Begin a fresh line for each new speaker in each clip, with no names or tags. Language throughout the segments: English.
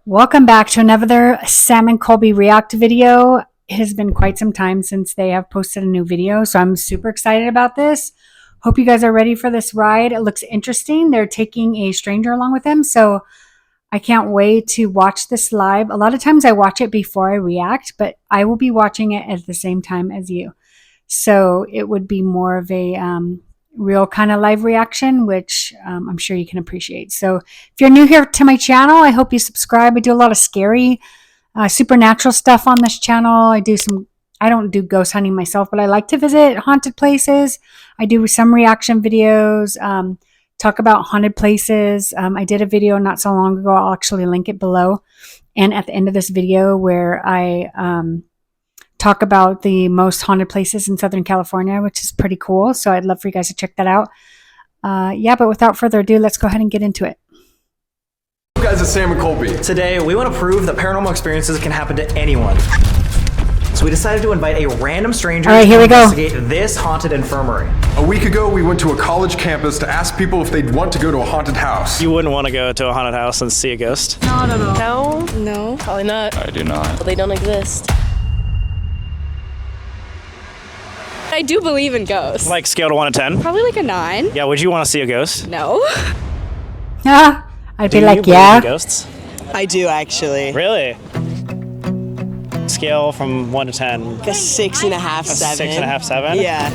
Welcome back to another Sam Colby React video. It has been quite some time since they have posted a new video, so I'm super excited about this. Hope you guys are ready for this ride. It looks interesting. They're taking a stranger along with them, so I can't wait to watch this live. A lot of times I watch it before I react, but I will be watching it at the same time as you. So it would be more of a real kind of live reaction, which I'm sure you can appreciate. So if you're new here to my channel, I hope you subscribe. I do a lot of scary, supernatural stuff on this channel. I don't do ghost hunting myself, but I like to visit haunted places. I do some reaction videos, talk about haunted places. I did a video not so long ago. I'll actually link it below. And at the end of this video where I talk about the most haunted places in Southern California, which is pretty cool. So I'd love for you guys to check that out. But without further ado, let's go ahead and get into it.
Hey guys, it's Sam Colby.
Today, we want to prove that paranormal experiences can happen to anyone. So we decided to invite a random stranger to investigate this haunted infirmary.
A week ago, we went to a college campus to ask people if they'd want to go to a haunted house.
You wouldn't want to go to a haunted house and see a ghost?
No, probably not.
I do not.
Well, they don't exist. I do believe in ghosts.
Like scale to 1 to 10?
Probably like a 9.
Yeah, would you want to see a ghost?
No.
I'd be like,
Do you believe in ghosts?
I do actually.
Really? Scale from 1 to 10.
Like a 6.5, 7.
6.5, 7?
Yeah.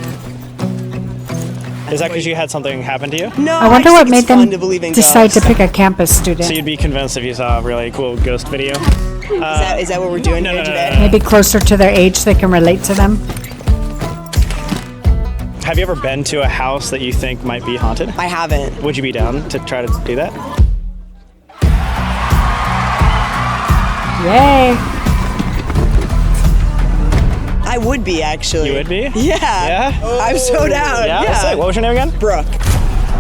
Is that because you had something happen to you?
No,
I wonder what made them
decide
decide to pick a campus student.
So you'd be convinced if you saw a really cool ghost video?
Is that what we're doing here today?
Maybe closer to their age so they can relate to them.
Have you ever been to a house that you think might be haunted?
I haven't.
Would you be down to try to do that?
Yay!
I would be actually.
You would be?
Yeah.
Yeah?
I'm so down.
Yeah? Sick. What was your name again?
Brooke.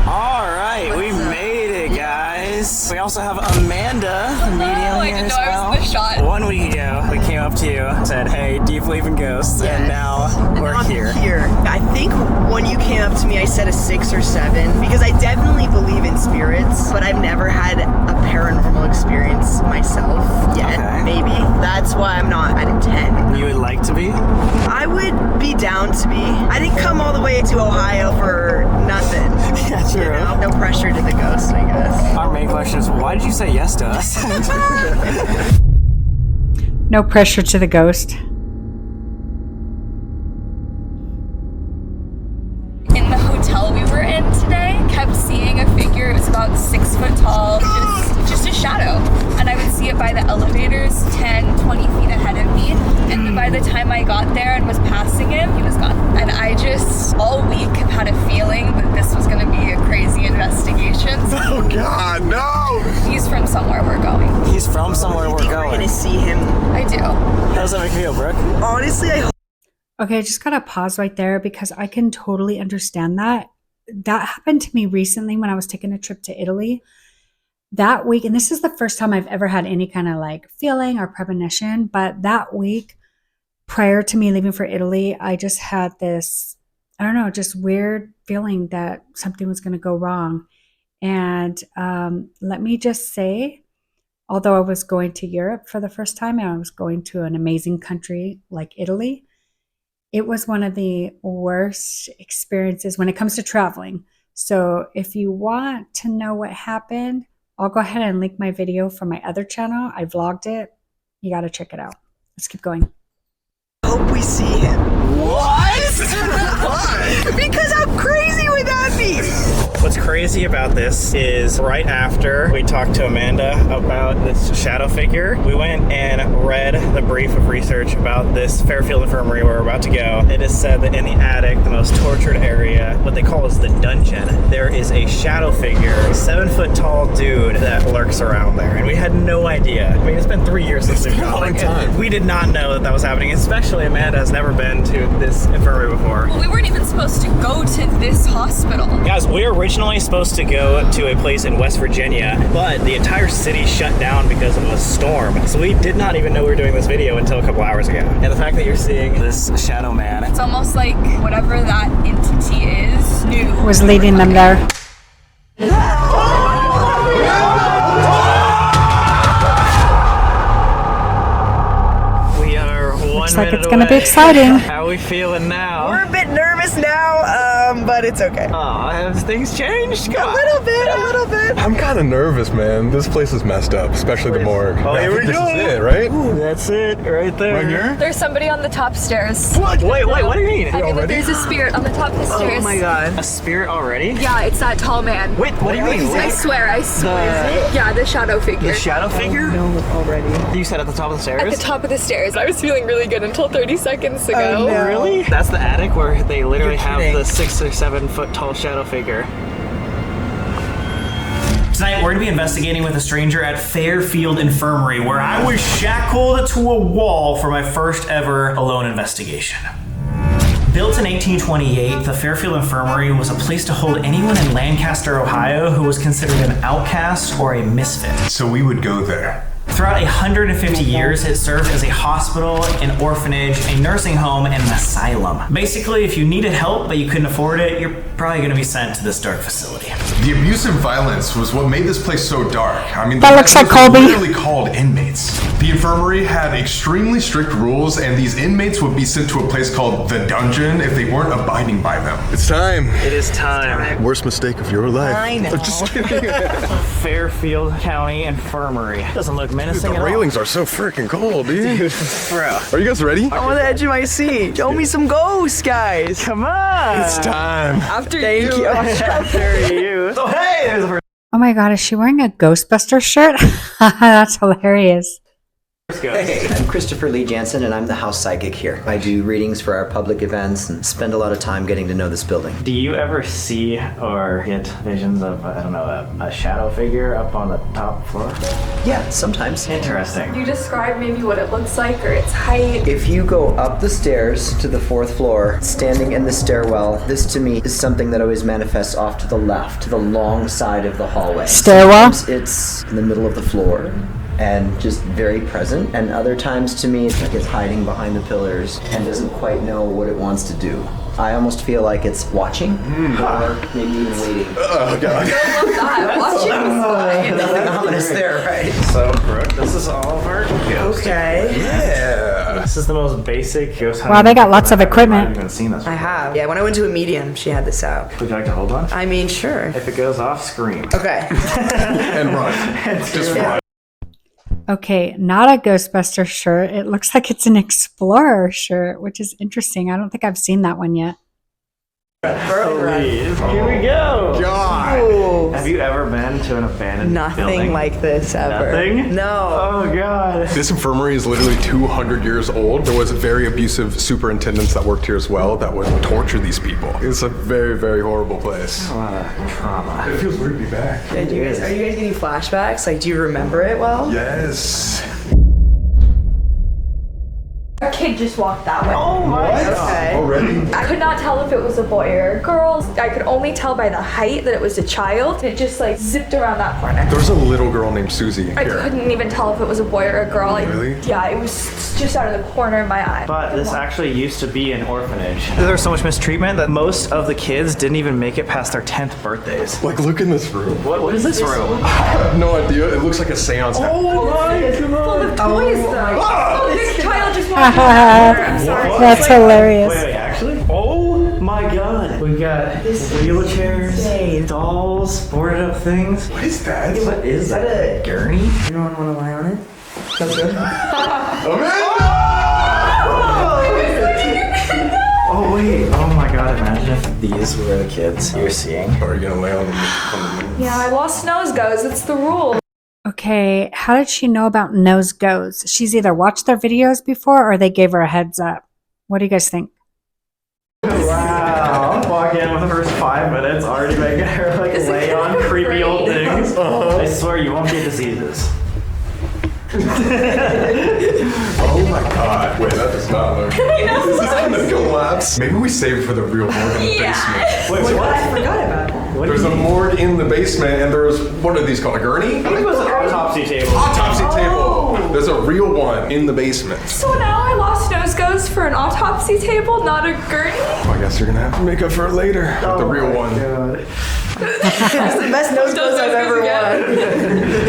All right, we made it, guys. We also have Amanda, medium here as well.
I was the shot.
1 week ago, we came up to you, said, hey, do you believe in ghosts? And now we're here.
I think when you came up to me, I said a 6 or 7 because I definitely believe in spirits, but I've never had a paranormal experience myself yet.
Okay.
Maybe that's why I'm not at a 10.
You would like to be?
I would be down to be. I didn't come all the way to Ohio for nothing.
Yeah, true.
You know? No pressure to the ghost, I guess.
Our main question is, why did you say yes to us?
No pressure to the ghost.
In the hotel we were in today, kept seeing a figure. It was about 6 foot tall, just a shadow. And I would see it by the elevators 10, 20 feet ahead of me. And by the time I got there and was passing him, he was gone. And I just, all week, have had a feeling that this was gonna be a crazy investigation.
Oh God, no!
He's from somewhere we're going.
He's from somewhere we're
We're
going.
gonna see him.
I do.
How does that make you feel, Brooke?
Honestly, I hope.
Okay, I just gotta pause right there because I can totally understand that. That happened to me recently when I was taking a trip to Italy. That week, and this is the first time I've ever had any kind of like feeling or premonition, but that week prior to me leaving for Italy, I just had this, I don't know, just weird feeling that something was going to go wrong. And let me just say, although I was going to Europe for the first time and I was going to an amazing country like Italy, it was one of the worst experiences when it comes to traveling. So if you want to know what happened, I'll go ahead and link my video from my other channel. I vlogged it. You got to check it out. Let's keep going.
Hope we see him.
What? Why?
Because how crazy would that be?
What's crazy about this is right after we talked to Amanda about this shadow figure, we went and read the brief of research about this Fairfield Infirmary where we're about to go. It is said that in the attic, the most tortured area, what they call is the dungeon, there is a shadow figure, a 7 foot tall dude that lurks around there. And we had no idea. I mean, it's been 3 years since we've gone.
long time.
We did not know that was happening, especially Amanda has never been to this infirmary before.
We weren't even supposed to go to this hospital.
Guys, we were originally supposed to go to a place in West Virginia, but the entire city shut down because of a storm. So we did not even know we were doing this video until a couple hours ago. And the fact that you're seeing this shadow man.
It's almost like whatever that entity is knew.
Was leading them there. Looks like it's gonna be exciting.
How are we feeling now?
We're a bit nervous now, but it's okay.
Oh, have things changed?
A little bit.
I'm kind of nervous, man. This place is messed up, especially the morgue.
Oh, here we
This
go.
is it, right?
That's it, right there.
Right here?
There's somebody on the top stairs.
What? Wait, what do you mean?
I mean, that there's a spirit on the top of the stairs.
Oh my god.
A spirit already?
Yeah, it's that tall man.
Wait, what do you mean?
I swear. Yeah, the shadow figure.
The shadow figure?
No, already.
You said at the top of the stairs?
At the top of the stairs. I was feeling really good until 30 seconds ago.
Oh, no.
Really? That's the attic where they literally
You're
have
kidding.
the 6 or 7 foot tall shadow figure. Tonight, we're going to be investigating with a stranger at Fairfield Infirmary, where I was shackled to a wall for my first ever alone investigation. Built in 1828, the Fairfield Infirmary was a place to hold anyone in Lancaster, Ohio who was considered an outcast or a misfit.
So we would go there.
Throughout 150 years, it served as a hospital, an orphanage, a nursing home, and an asylum. Basically, if you needed help but you couldn't afford it, you're probably going to be sent to this dark facility.
The abuse and violence was what made this place so dark. I mean,
That looks like
those were
Colby.
literally called inmates. The infirmary had extremely strict rules, and these inmates would be sent to a place called the dungeon if they weren't abiding by them. It's time.
It is time.
Worst mistake of your life.
I know.
Just kidding.
Fairfield County Infirmary. Doesn't look menacing
The
at all.
railings are so freaking cold, dude.
Bro.
Are you guys ready?
I'm on the edge of my seat. Show me some ghosts, guys.
Come on.
It's time.
After Thank you.
After you. So hey, there's the first
Oh my god, is she wearing a Ghostbuster shirt? That's hilarious.
ghost.
Hey, I'm Christopher Lee Jansen, and I'm the house psychic here. I do readings for our public events and spend a lot of time getting to know this building.
Do you ever see or get visions of, I don't know, a shadow figure up on the top floor?
Yeah, sometimes.
Interesting.
You describe maybe what it looks like or its height.
If you go up the stairs to the 4th floor, standing in the stairwell, this to me is something that always manifests off to the left, to the long side of the hallway.
Stairwell?
Sometimes it's in the middle of the floor and just very present, and other times to me it's like it's hiding behind the pillars and doesn't quite know what it wants to do. I almost feel like it's watching or maybe even waiting.
Oh, God.
I love that. Watching is fine.
Nothing ominous there, right?
So, Brooke, this is all of our ghost.
Okay.
Yeah.
This is the most basic ghost
Wow, they got lots of equipment.
I haven't even seen this
I
before.
have. Yeah, when I went to a medium, she had this out.
Would you like to hold one?
I mean, sure.
If it goes off, scream.
Okay.
And run. Just run.
Okay, not a Ghostbuster shirt. It looks like it's an Explorer shirt, which is interesting. I don't think I've seen that one yet.
Please, here we go.
God.
Ooh.
Have you ever been to an abandoned
Nothing
building?
like this ever.
Nothing?
No.
Oh, God.
This infirmary is literally 200 years old. There was very abusive superintendents that worked here as well that would torture these people. It's a very, very horrible place.
A lot of trauma.
It feels weird to be back.
Are you guys getting flashbacks? Like, do you remember it well?
Yes.
A kid just walked that way.
Oh, my
Okay.
Already?
I could not tell if it was a boy or a girl. I could only tell by the height that it was a child. It just like zipped around that corner.
There's a little girl named Susie
I
here.
couldn't even tell if it was a boy or a girl.
Really?
Yeah, it was just out of the corner of my eye.
But this actually used to be an orphanage. There was so much mistreatment that most of the kids didn't even make it past their 10th birthdays.
Like, look in this room.
What is this room?
I have no idea. It looks like a seance.
Oh my
Full
God.
of toys though.
Ah!
Oh, this child just walked out. I'm sorry.
That's hilarious.
Wait, actually? Oh my God. We got wheelchairs, dolls, boarded up things.
What is that?
What is that? A gurney?
Anyone want to lie on it? That's good.
Oh wait. Oh my God. Imagine if these were the kids you're seeing.
Are you gonna lay on the
Yeah, I lost nose goes. It's the rule.
Okay, how did she know about nose goes? She's either watched their videos before or they gave her a heads up. What do you guys think?
Wow. I'm walking in with the first 5 minutes already making her like lay on creepy old things. I swear you won't get diseases.
Oh my God. Wait, that does not look. Is this gonna collapse? Maybe we save it for the real morgue in the basement.
Wait, what?
I forgot about that.
What
There's
do
a
you mean?
morgue in the basement, and there's, what are these called, a gurney?
I think it was an autopsy table.
Autopsy table. There's a real one in the basement.
So now I lost nose goes for an autopsy table, not a gurney.
I guess you're gonna have to make up for it later with the real one.
God.
That's the best nose close I've ever won.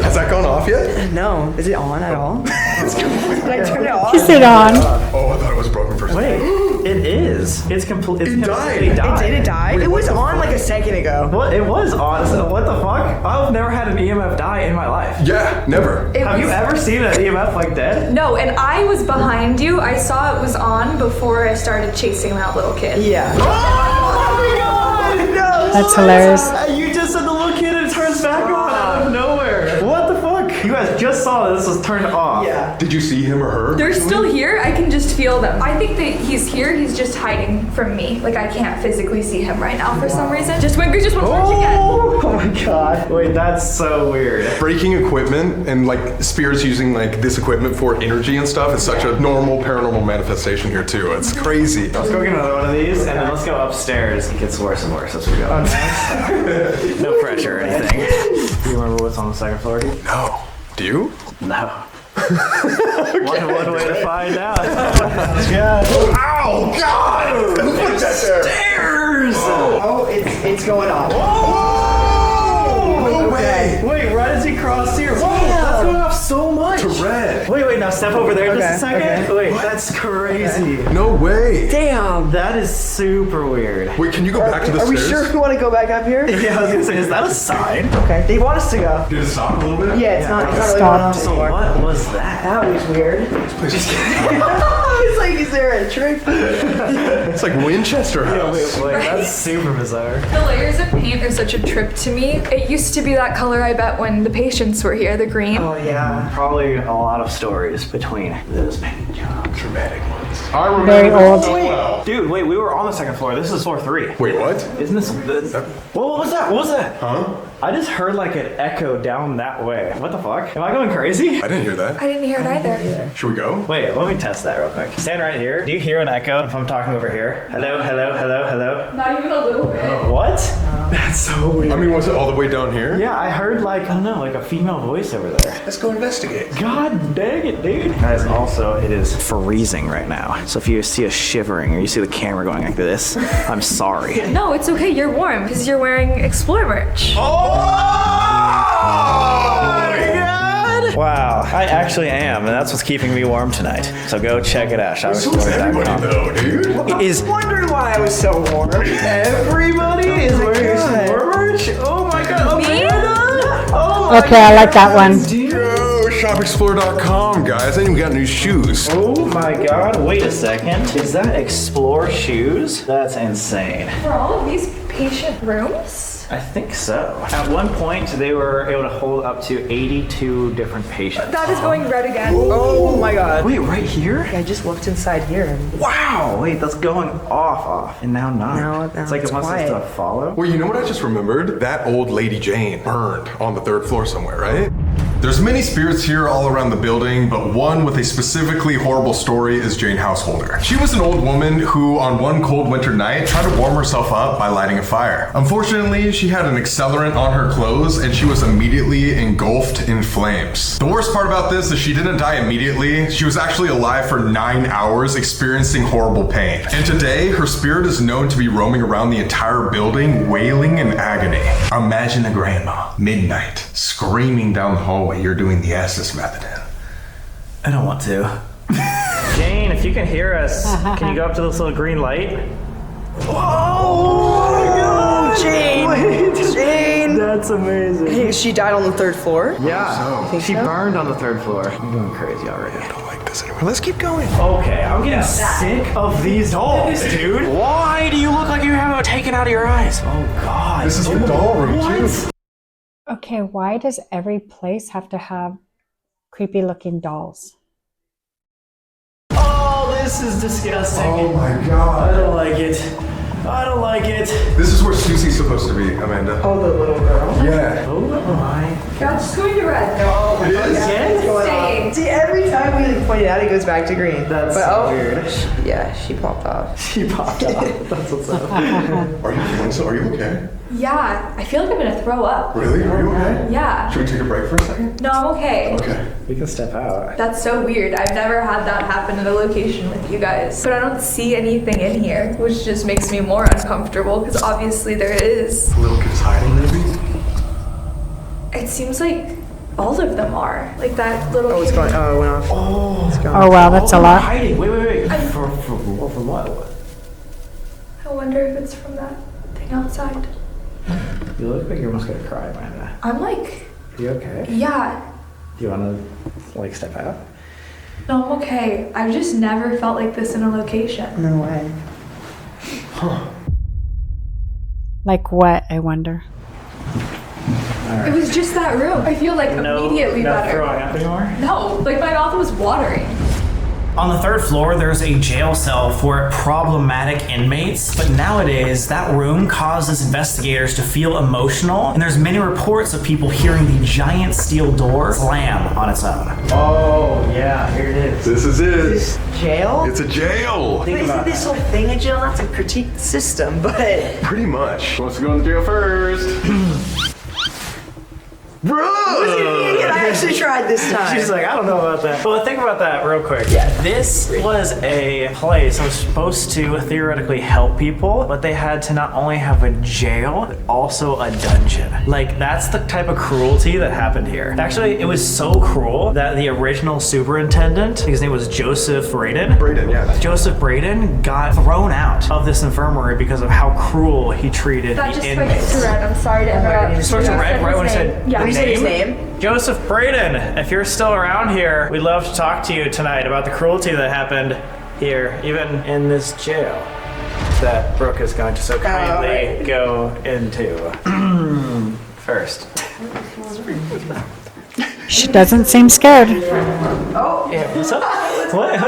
Has that gone off yet?
No. Is it on at all? Did I turn it off?
Is it on?
Oh, I thought it was broken for a second.
Wait, it is. It's completely
died.
Did it die? It was on like a second ago.
What? It was on. So what the fuck? I've never had an EMF die in my life.
Yeah, never.
Have you ever seen an EMF like dead?
No, and I was behind you. I saw it was on before I started chasing that little kid.
Yeah.
Oh my god! No,
That's hilarious.
You just said the little kid and it turns back on out of nowhere. What the fuck? You guys just saw this was turned off.
Yeah.
Did you see him or her?
They're still here. I can just feel them. I think that he's here. He's just hiding from me. Like I can't physically see him right now for some reason. Just went again.
Oh my god. Wait, that's so weird.
Breaking equipment and like spirits using like this equipment for energy and stuff is such a normal paranormal manifestation here too. It's crazy.
Let's go get another one of these and then let's go upstairs. It gets worse and worse as we go. No pressure or anything. Do you remember what's on the second floor?
No. Do you?
No. One way to find out. Yeah.
Ow! God! Who put that there?
Stairs!
Oh, it's going off.
Oh! No way!
Wait, right as he crossed here. Whoa, that's going off so much.
To red.
Wait, now step over there just a second.
Okay.
Wait, that's crazy.
No way.
Damn.
That is super weird.
Wait, can you go back to the
Are we
stairs?
sure we want to go back up here?
Yeah, I was gonna say, is that a sign?
Okay. They want us to go.
Did it stop a little bit?
Yeah, it's not really
Stop.
going off
So
anymore.
what was that?
That was weird.
Just
It's like, is there a trick?
It's like Winchester House.
Wait, that's super bizarre.
The layers of paint are such a trip to me. It used to be that color, I bet, when the patients were here, the green.
Oh yeah, probably a lot of stories between those paint jobs.
Dramatic ones. I remember
Very old.
so well.
Dude, wait, we were on the second floor. This is floor 3.
Wait, what?
Isn't this? What was that? What was that?
Huh?
I just heard like an echo down that way. What the fuck? Am I going crazy?
I didn't hear that.
I didn't hear it either.
Should we go?
Wait, let me test that real quick. Stand right here. Do you hear an echo if I'm talking over here? Hello, hello, hello, hello.
Not even a little bit.
What? That's so weird.
I mean, was it all the way down here?
Yeah, I heard like, I don't know, like a female voice over there.
Let's go investigate.
God dang it, dude. Guys, also, it is freezing right now. So if you see us shivering or you see the camera going like this, I'm sorry.
No, it's okay. You're warm because you're wearing Explore merch.
Wow, I actually am, and that's what's keeping me warm tonight. So go check it out.
So is everybody though, dude.
Is
Wondering why I was so warm.
everybody is wearing Explore merch? Oh my god,
Me?
Oh
Okay, I like that one.
Go shopexplore.com, guys. And we got new shoes.
Oh my god, wait a second. Is that Explore shoes? That's insane.
For all of these patient rooms?
I think so. At one point, they were able to hold up to 82 different patients.
That is going red again.
Oh my god.
Wait, right here?
I just looked inside here and
Wow! Wait, that's going off, and now not.
Now
it's like
it's
it wants us
quiet.
to follow.
Well, you know what I just remembered? That old Lady Jane burned on the 3rd floor somewhere, right? There's many spirits here all around the building, but one with a specifically horrible story is Jane Householder. She was an old woman who, on one cold winter night, tried to warm herself up by lighting a fire. Unfortunately, she had an accelerant on her clothes and she was immediately engulfed in flames. The worst part about this is she didn't die immediately. She was actually alive for 9 hours, experiencing horrible pain. And today, her spirit is known to be roaming around the entire building, wailing in agony. Imagine a grandma, midnight, screaming down the hallway you're doing the Estes method in.
I don't want to. Jane, if you can hear us, can you go up to this little green light? Oh my god!
Jane!
Wait,
Jane!
that's amazing.
Hey, she died on the 3rd floor?
Yeah,
Think
she
so?
burned on the 3rd floor. I'm going crazy already.
I don't like this anymore. Let's keep going.
Okay, I'm getting sick of these dolls, dude. Why do you look like you have it taken out of your eyes? Oh god.
This is the doll room, too.
Okay, why does every place have to have creepy looking dolls?
Oh, this is disgusting.
Oh my
I
god.
don't like it. I don't like it.
This is where Susie's supposed to be, Amanda.
Oh, the little girl.
Yeah.
Oh my.
That's just going to red.
Oh,
It is?
it's going
Staying.
off. See, every time we point it out, it goes back to green.
That's
but,
so weird.
Yeah, she popped off.
She popped off. That's what's up.
Are you feeling so? Are you okay?
Yeah, I feel like I'm gonna throw up.
Really? Are you okay?
Yeah.
Should we take a break for a second?
No, I'm okay.
Okay.
We can step out.
That's so weird. I've never had that happen at a location with you guys. But I don't see anything in here, which just makes me more uncomfortable because obviously there is.
The little kid's hiding, maybe?
It seems like all of them are. Like that little
Oh, it's
kid.
going. Oh, it went off.
Oh,
It's gone.
Oh, wow, that's a lot.
hiding. Wait. From what?
I wonder if it's from that thing outside.
You look like you're almost gonna cry, Amanda.
I'm like,
You okay?
yeah.
Do you wanna, like, step out?
No, I'm okay. I've just never felt like this in a location.
No way.
Like what, I wonder?
It was just that room. I feel like immediately
not
better.
throwing up anymore?
No, like my mouth was watering.
On the third floor, there's a jail cell for problematic inmates, but nowadays that room causes investigators to feel emotional, and there's many reports of people hearing the giant steel door slam on its own.
Oh, yeah, here it is.
This is it.
Jail?
It's a jail.
Isn't this whole thing a jail? Not to critique the system, but
Pretty much. Who wants to go in the jail first? Bro!
I actually tried this time.
She's like, I don't know about that. Well, think about that real quick. Yeah. This was a place that was supposed to theoretically help people, but they had to not only have a jail, but also a dungeon. Like, that's the type of cruelty that happened here. Actually, it was so cruel that the original superintendent, his name was Joseph Braden.
Braden, yeah.
Joseph Braden got thrown out of this infirmary because of how cruel he treated
That
the
just switched
inmates.
to red. I'm sorry to interrupt.
It switched to red right when I said
Yeah.
When you said his name?
Joseph Braden, if you're still around here, we'd love to talk to you tonight about the cruelty that happened here, even in this jail that Brooke is going to so kindly go into. First.
She doesn't seem scared.
Yeah, what's up? What?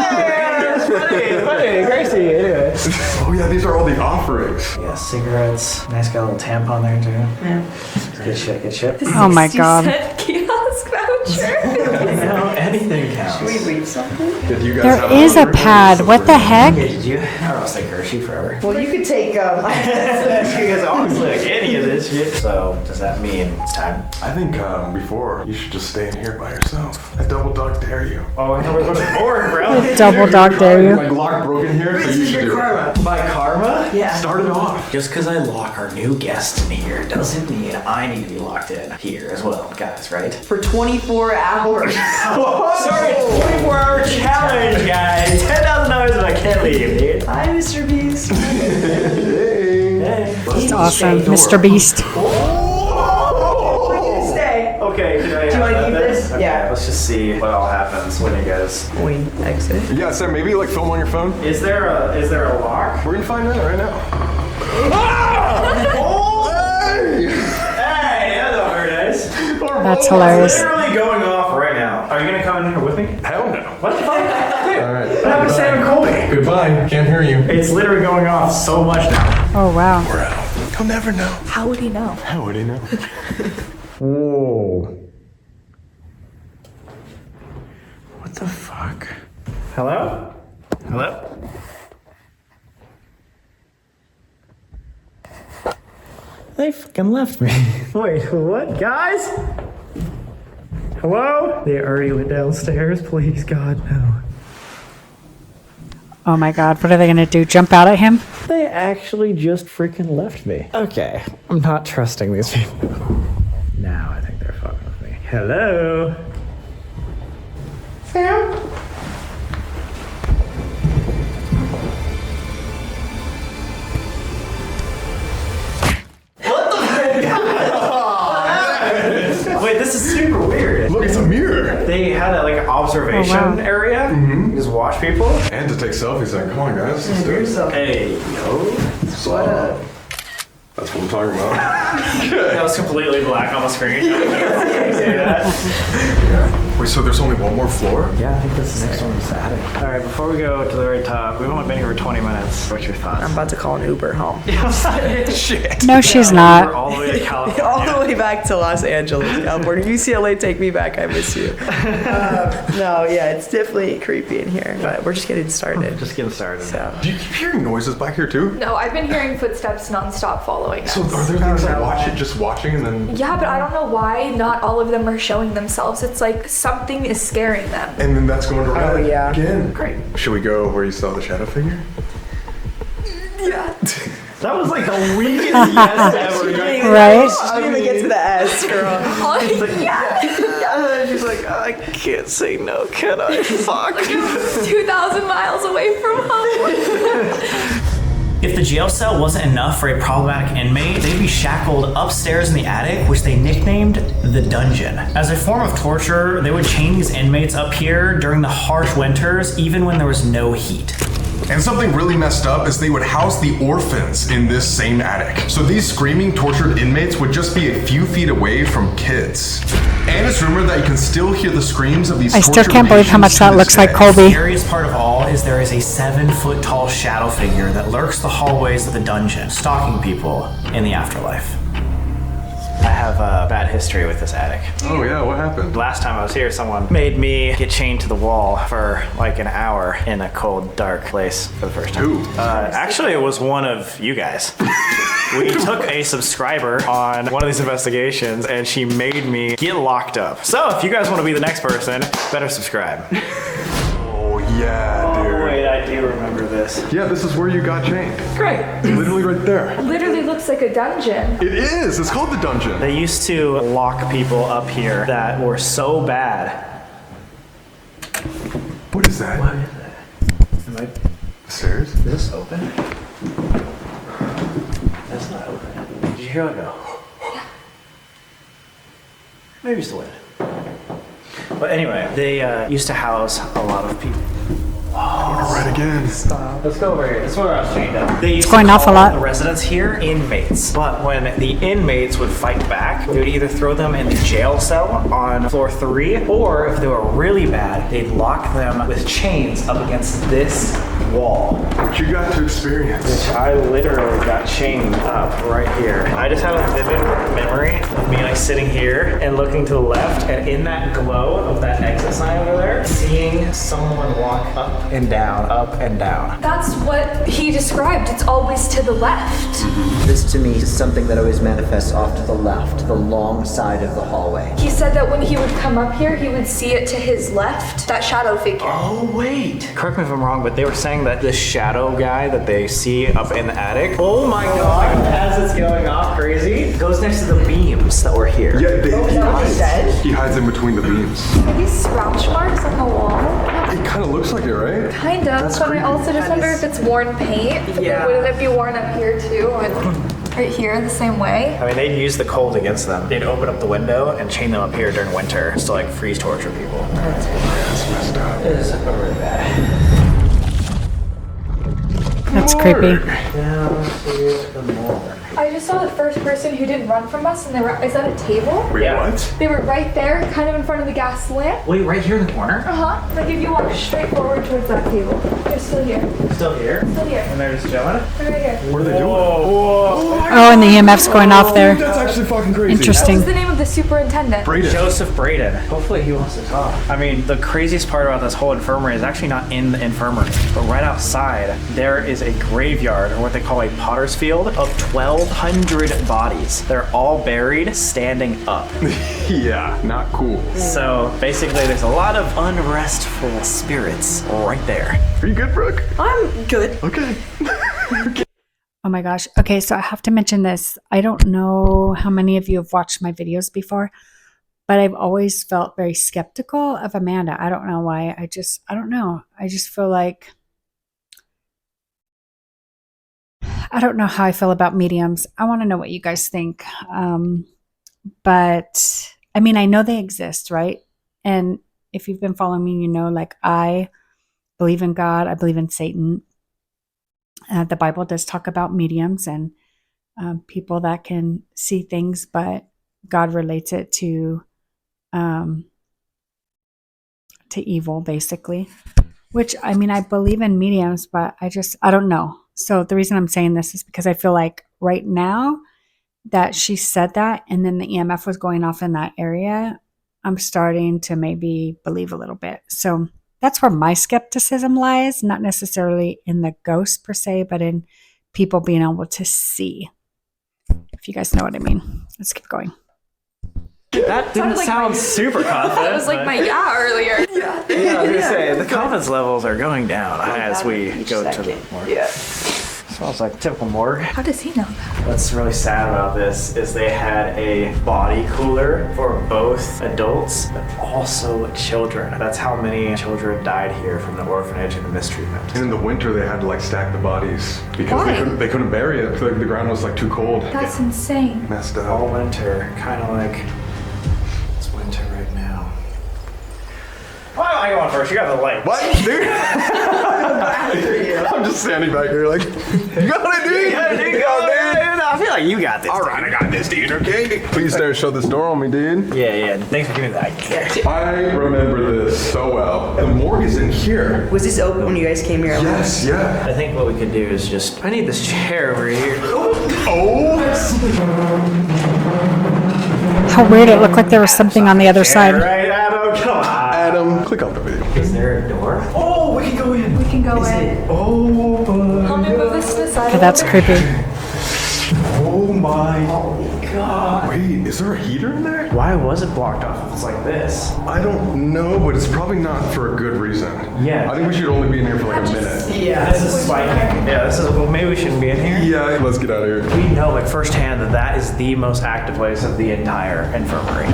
Hey, funny, Gracie, anyway.
Oh yeah, these are all the offerings.
Yeah, cigarettes. Nice, got a little tampon there too. Yeah. Good shit.
Oh my God.
60-cent kiosk voucher.
You know, anything counts.
Should we leave something?
Did you guys
There
have
is a
offerings?
pad. What the heck?
Did you? I don't stay Hershey forever.
Well, you could take.
You guys always like any of this shit. So, does that mean it's time?
I think before you should just stay in here by yourself. I double dog dare you.
Oh, I know we're going forward, bro.
Double dog dare you.
My lock broke in here, so you should do it.
By karma?
Yeah.
Start it off.
Just because I lock our new guest in here doesn't mean I need to be locked in here as well, guys, right?
For 24 hours.
Sorry, 24-hour challenge, guys. $10,000 if I can't leave, dude.
Hi, Mr. Beast.
Hey.
It's awesome. Mr. Beast.
Stay.
Okay, can I
Do you want to keep this?
Okay,
Yeah.
let's just see what all happens when you guys...
We exit.
Yeah, Sam, maybe like film on your phone.
Is there a lock?
We're gonna find out right now.
Hey, that's not very nice.
That's hilarious.
Literally going off right now. Are you gonna come in here with me?
Hell no.
What the fuck? Dude,
All right.
what happened to Sam Colby?
Goodbye. Can't hear you.
It's literally going off so much now.
Oh, wow.
We're out. He'll never know.
How would he know?
How would he know?
Whoa. What the fuck? Hello? Hello? They fucking left me. Wait, what? Guys? Hello? They already went downstairs? Please, God, no.
Oh my God. What are they going to do? Jump out at him?
They actually just freaking left me. Okay, I'm not trusting these people. Now I think they're fucking with me. Hello? Sam? Wait, this is super weird.
Look, it's a mirror.
They had like an observation
Oh, wow.
area. You just watch people.
And to take selfies. Like, come on, guys. Let's do it.
Hey, yo.
So, that's what I'm talking about.
That was completely black on the screen. Can you say that?
Wait, so there's only one more floor?
Yeah, I think this next one is the attic. All right, before we go to the very top, we've only been here for 20 minutes. What's your thoughts?
I'm about to call an Uber home.
Shit.
No, she's
We're
not.
all the way to California.
All the way back to Los Angeles, California. UCLA, take me back. I miss you. No, yeah, it's definitely creepy in here, but we're just getting started.
Just getting started.
So.
Do you keep hearing noises back here too?
No, I've been hearing footsteps nonstop following us.
So are there things like just watching and then...
Yeah, but I don't know why not all of them are showing themselves. It's like something is scaring them.
And then that's going to red
yeah.
again.
Great.
Should we go where you saw the shadow figure?
Yeah.
That was like the weakest yes ever.
Right?
I didn't even get to the S, girl.
Yeah.
She's like, I can't say no, can I? Fuck.
2,000 miles away from home.
If the jail cell wasn't enough for a problematic inmate, they'd be shackled upstairs in the attic, which they nicknamed the dungeon. As a form of torture, they would chain these inmates up here during the harsh winters, even when there was no heat.
And something really messed up is they would house the orphans in this same attic. So these screaming, tortured inmates would just be a few feet away from kids. And it's rumored that you can still hear the screams of these
I still
tortured
can't believe how much
patients
that
to
looks
this
like
day.
Colby.
The scariest part of all is there is a 7-foot tall shadow figure that lurks the hallways of the dungeon, stalking people in the afterlife. I have a bad history with this attic.
Oh yeah, what happened?
Last time I was here, someone made me get chained to the wall for like an hour in a cold, dark place for the first time.
Who?
Actually, it was one of you guys. We took a subscriber on one of these investigations, and she made me get locked up. So if you guys want to be the next person, better subscribe.
Oh yeah, dude.
Oh, wait, I do remember this.
Yeah, this is where you got chained.
Great.
Literally right there.
Literally looks like a dungeon.
It is. It's called the dungeon.
They used to lock people up here that were so bad.
What is that?
What is that? Am I...
Stairs?
Is this open? That's not open. Did you hear it go? Yeah. Maybe it's the wind. But anyway, they used to house a lot of people.
Right again.
Let's go over here. This is where I was chained up. They used
going
to
off a
call
lot.
the residents here inmates. But when the inmates would fight back, they would either throw them in the jail cell on floor 3, or if they were really bad, they'd lock them with chains up against this wall.
What you got to experience.
I literally got chained up right here. I just have a vivid memory of me like sitting here and looking to the left, and in that glow of that exit sign over there, seeing someone walk up and down, up and down.
That's what he described. It's always to the left.
This to me is something that always manifests off to the left, the long side of the hallway.
He said that when he would come up here, he would see it to his left, that shadow figure.
Oh, wait. Correct me if I'm wrong, but they were saying that this shadow guy that they see up in the attic, oh my god, as it's going off crazy, goes next to the beams that were here.
Yeah,
Is that what he said?
he hides in between the beams.
Are these scratch marks on the wall?
It kind of looks like it, right?
Kind of, but I also just wonder if it's worn paint.
Yeah.
Wouldn't it be worn up here too? And right here the same way?
I mean, they'd use the cold against them. They'd open up the window and chain them up here during winter just to like freeze torture people.
That's messed up.
It is really bad.
That's creepy.
Down to the morgue.
I just saw the first person who didn't run from us and they were, is that a table?
Wait,
Yeah.
what?
They were right there, kind of in front of the gas lamp.
Wait, right here in the corner?
Uh-huh. Like if you walk straight forward towards that table. They're still here.
Still here?
Still here.
And they're just chilling?
They're right here.
What are they doing?
Whoa.
Oh, and the EMF's going off there.
That's actually fucking crazy.
Interesting.
What's the name of the superintendent?
Braden.
Joseph Braden. Hopefully he wants to talk. I mean, the craziest part about this whole infirmary is actually not in the infirmary, but right outside, there is a graveyard, or what they call a potter's field, of 1,200 bodies. They're all buried standing up.
Yeah, not cool.
So basically, there's a lot of unrestful spirits right there.
Are you good, Brooke?
I'm good.
Okay.
Oh my gosh. Okay, so I have to mention this. I don't know how many of you have watched my videos before, but I've always felt very skeptical of Amanda. I don't know why. I don't know. I just feel like, I don't know how I feel about mediums. I want to know what you guys think. But I mean, I know they exist, right? And if you've been following me, you know, like I believe in God. I believe in Satan. The Bible does talk about mediums and people that can see things, but God relates it to to evil, basically. Which, I mean, I believe in mediums, but I don't know. So the reason I'm saying this is because I feel like right now that she said that and then the EMF was going off in that area, I'm starting to maybe believe a little bit. So that's where my skepticism lies, not necessarily in the ghosts per se, but in people being able to see. If you guys know what I mean. Let's keep going.
That didn't sound super confident.
That was like my earlier.
Yeah, I was gonna say the confidence levels are going down as we go to the morgue.
Yeah.
Smells like typical morgue.
How does he know that?
What's really sad about this is they had a body cooler for both adults, but also children. That's how many children died here from the orphanage and the mistreatment.
And in the winter, they had to like stack the bodies because they couldn't bury it. The ground was like too cold.
That's insane.
Messed up.
All winter, kind of like it's winter right now. Why am I going first? You got the light.
What, dude? I'm just standing back here like, you got it, dude. You got it, dude.
I feel like you got this.
All right, I got this, dude. Okay. Please dare shut this door on me, dude.
Yeah. Thanks for giving me that.
I remember this so well. The morgue is in here.
Was this open when you guys came here?
Yes, yeah.
I think what we could do is just, I need this chair over here.
Oh.
How weird, it looked like there was something on the other side.
Right, Adam, come on.
Adam, click off the video.
Is there a door? Oh, we can go in.
We can go in.
Oh,
Help me move this to the side.
Okay, that's creepy.
oh my God. Wait, is there a heater in there?
Why was it blocked off if it's like this?
I don't know, but it's probably not for a good reason.
Yeah.
I think we should only be in here for like a minute.
Yeah, this is spiking. Yeah, this is, well, maybe we shouldn't be in here.
Yeah, let's get out of here.
We know like firsthand that that is the most active place of the entire infirmary.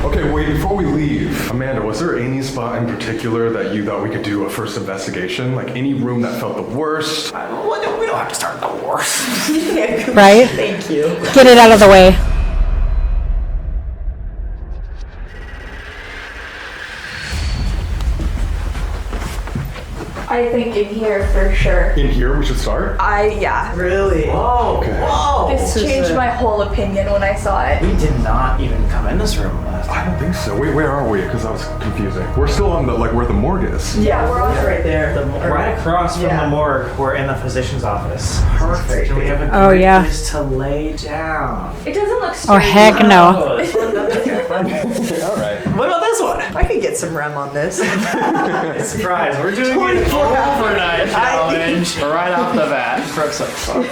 Okay, wait, before we leave, Amanda, was there any spot in particular that you thought we could do a first investigation? Like any room that felt the worst?
We don't have to start the worst.
Right?
Thank you.
Get it out of the way.
I think in here for sure.
In here we should start?
Yeah.
Really?
Whoa.
Okay.
Whoa.
This changed my whole opinion when I saw it.
We did not even come in this room last time.
I don't think so. Wait, where are we? Because that was confusing. We're still on the, like, where the morgue is.
Yeah, we're right there.
Right across from the morgue, we're in the physician's office. Perfect. And we have a
Oh,
great
yeah.
place to lay down.
It doesn't look straight.
Oh, heck no.
All right.
What about this one?
I could get some REM on this.
Surprise, we're doing an overnight challenge right off the bat.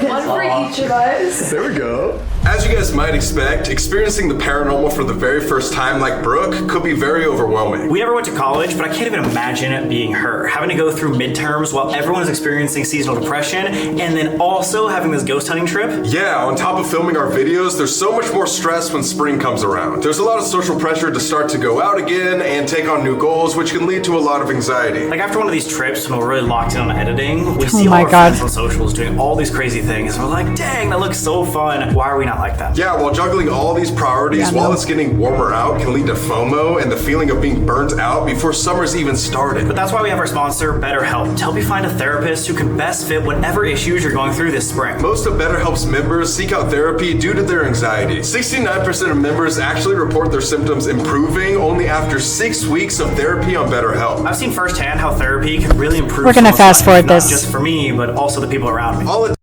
One for each of us.
There we go. As you guys might expect, experiencing the paranormal for the very first time like Brooke could be very overwhelming.
We never went to college, but I can't even imagine it being her. Having to go through midterms while everyone is experiencing seasonal depression, and then also having this ghost hunting trip.
Yeah, on top of filming our videos, there's so much more stress when spring comes around. There's a lot of social pressure to start to go out again and take on new goals, which can lead to a lot of anxiety.
Like after one of these trips, when we're really locked in on editing, we see all
my
our
God.
friends on socials doing all these crazy things, and we're like, dang, that looks so fun. Why are we not like that?
Yeah, while juggling all these priorities while it's getting warmer out can lead to FOMO and the feeling of being burnt out before summer's even started.
But that's why we have our sponsor, BetterHelp, to help you find a therapist who can best fit whatever issues you're going through this spring.
Most of BetterHelp's members seek out therapy due to their anxiety. 69% of members actually report their symptoms improving only after 6 weeks of therapy on BetterHelp.
I've seen firsthand how therapy can really improve
We're gonna
someone's
fast
life,
forward
not
this.
just for me, but also the people around me.
All it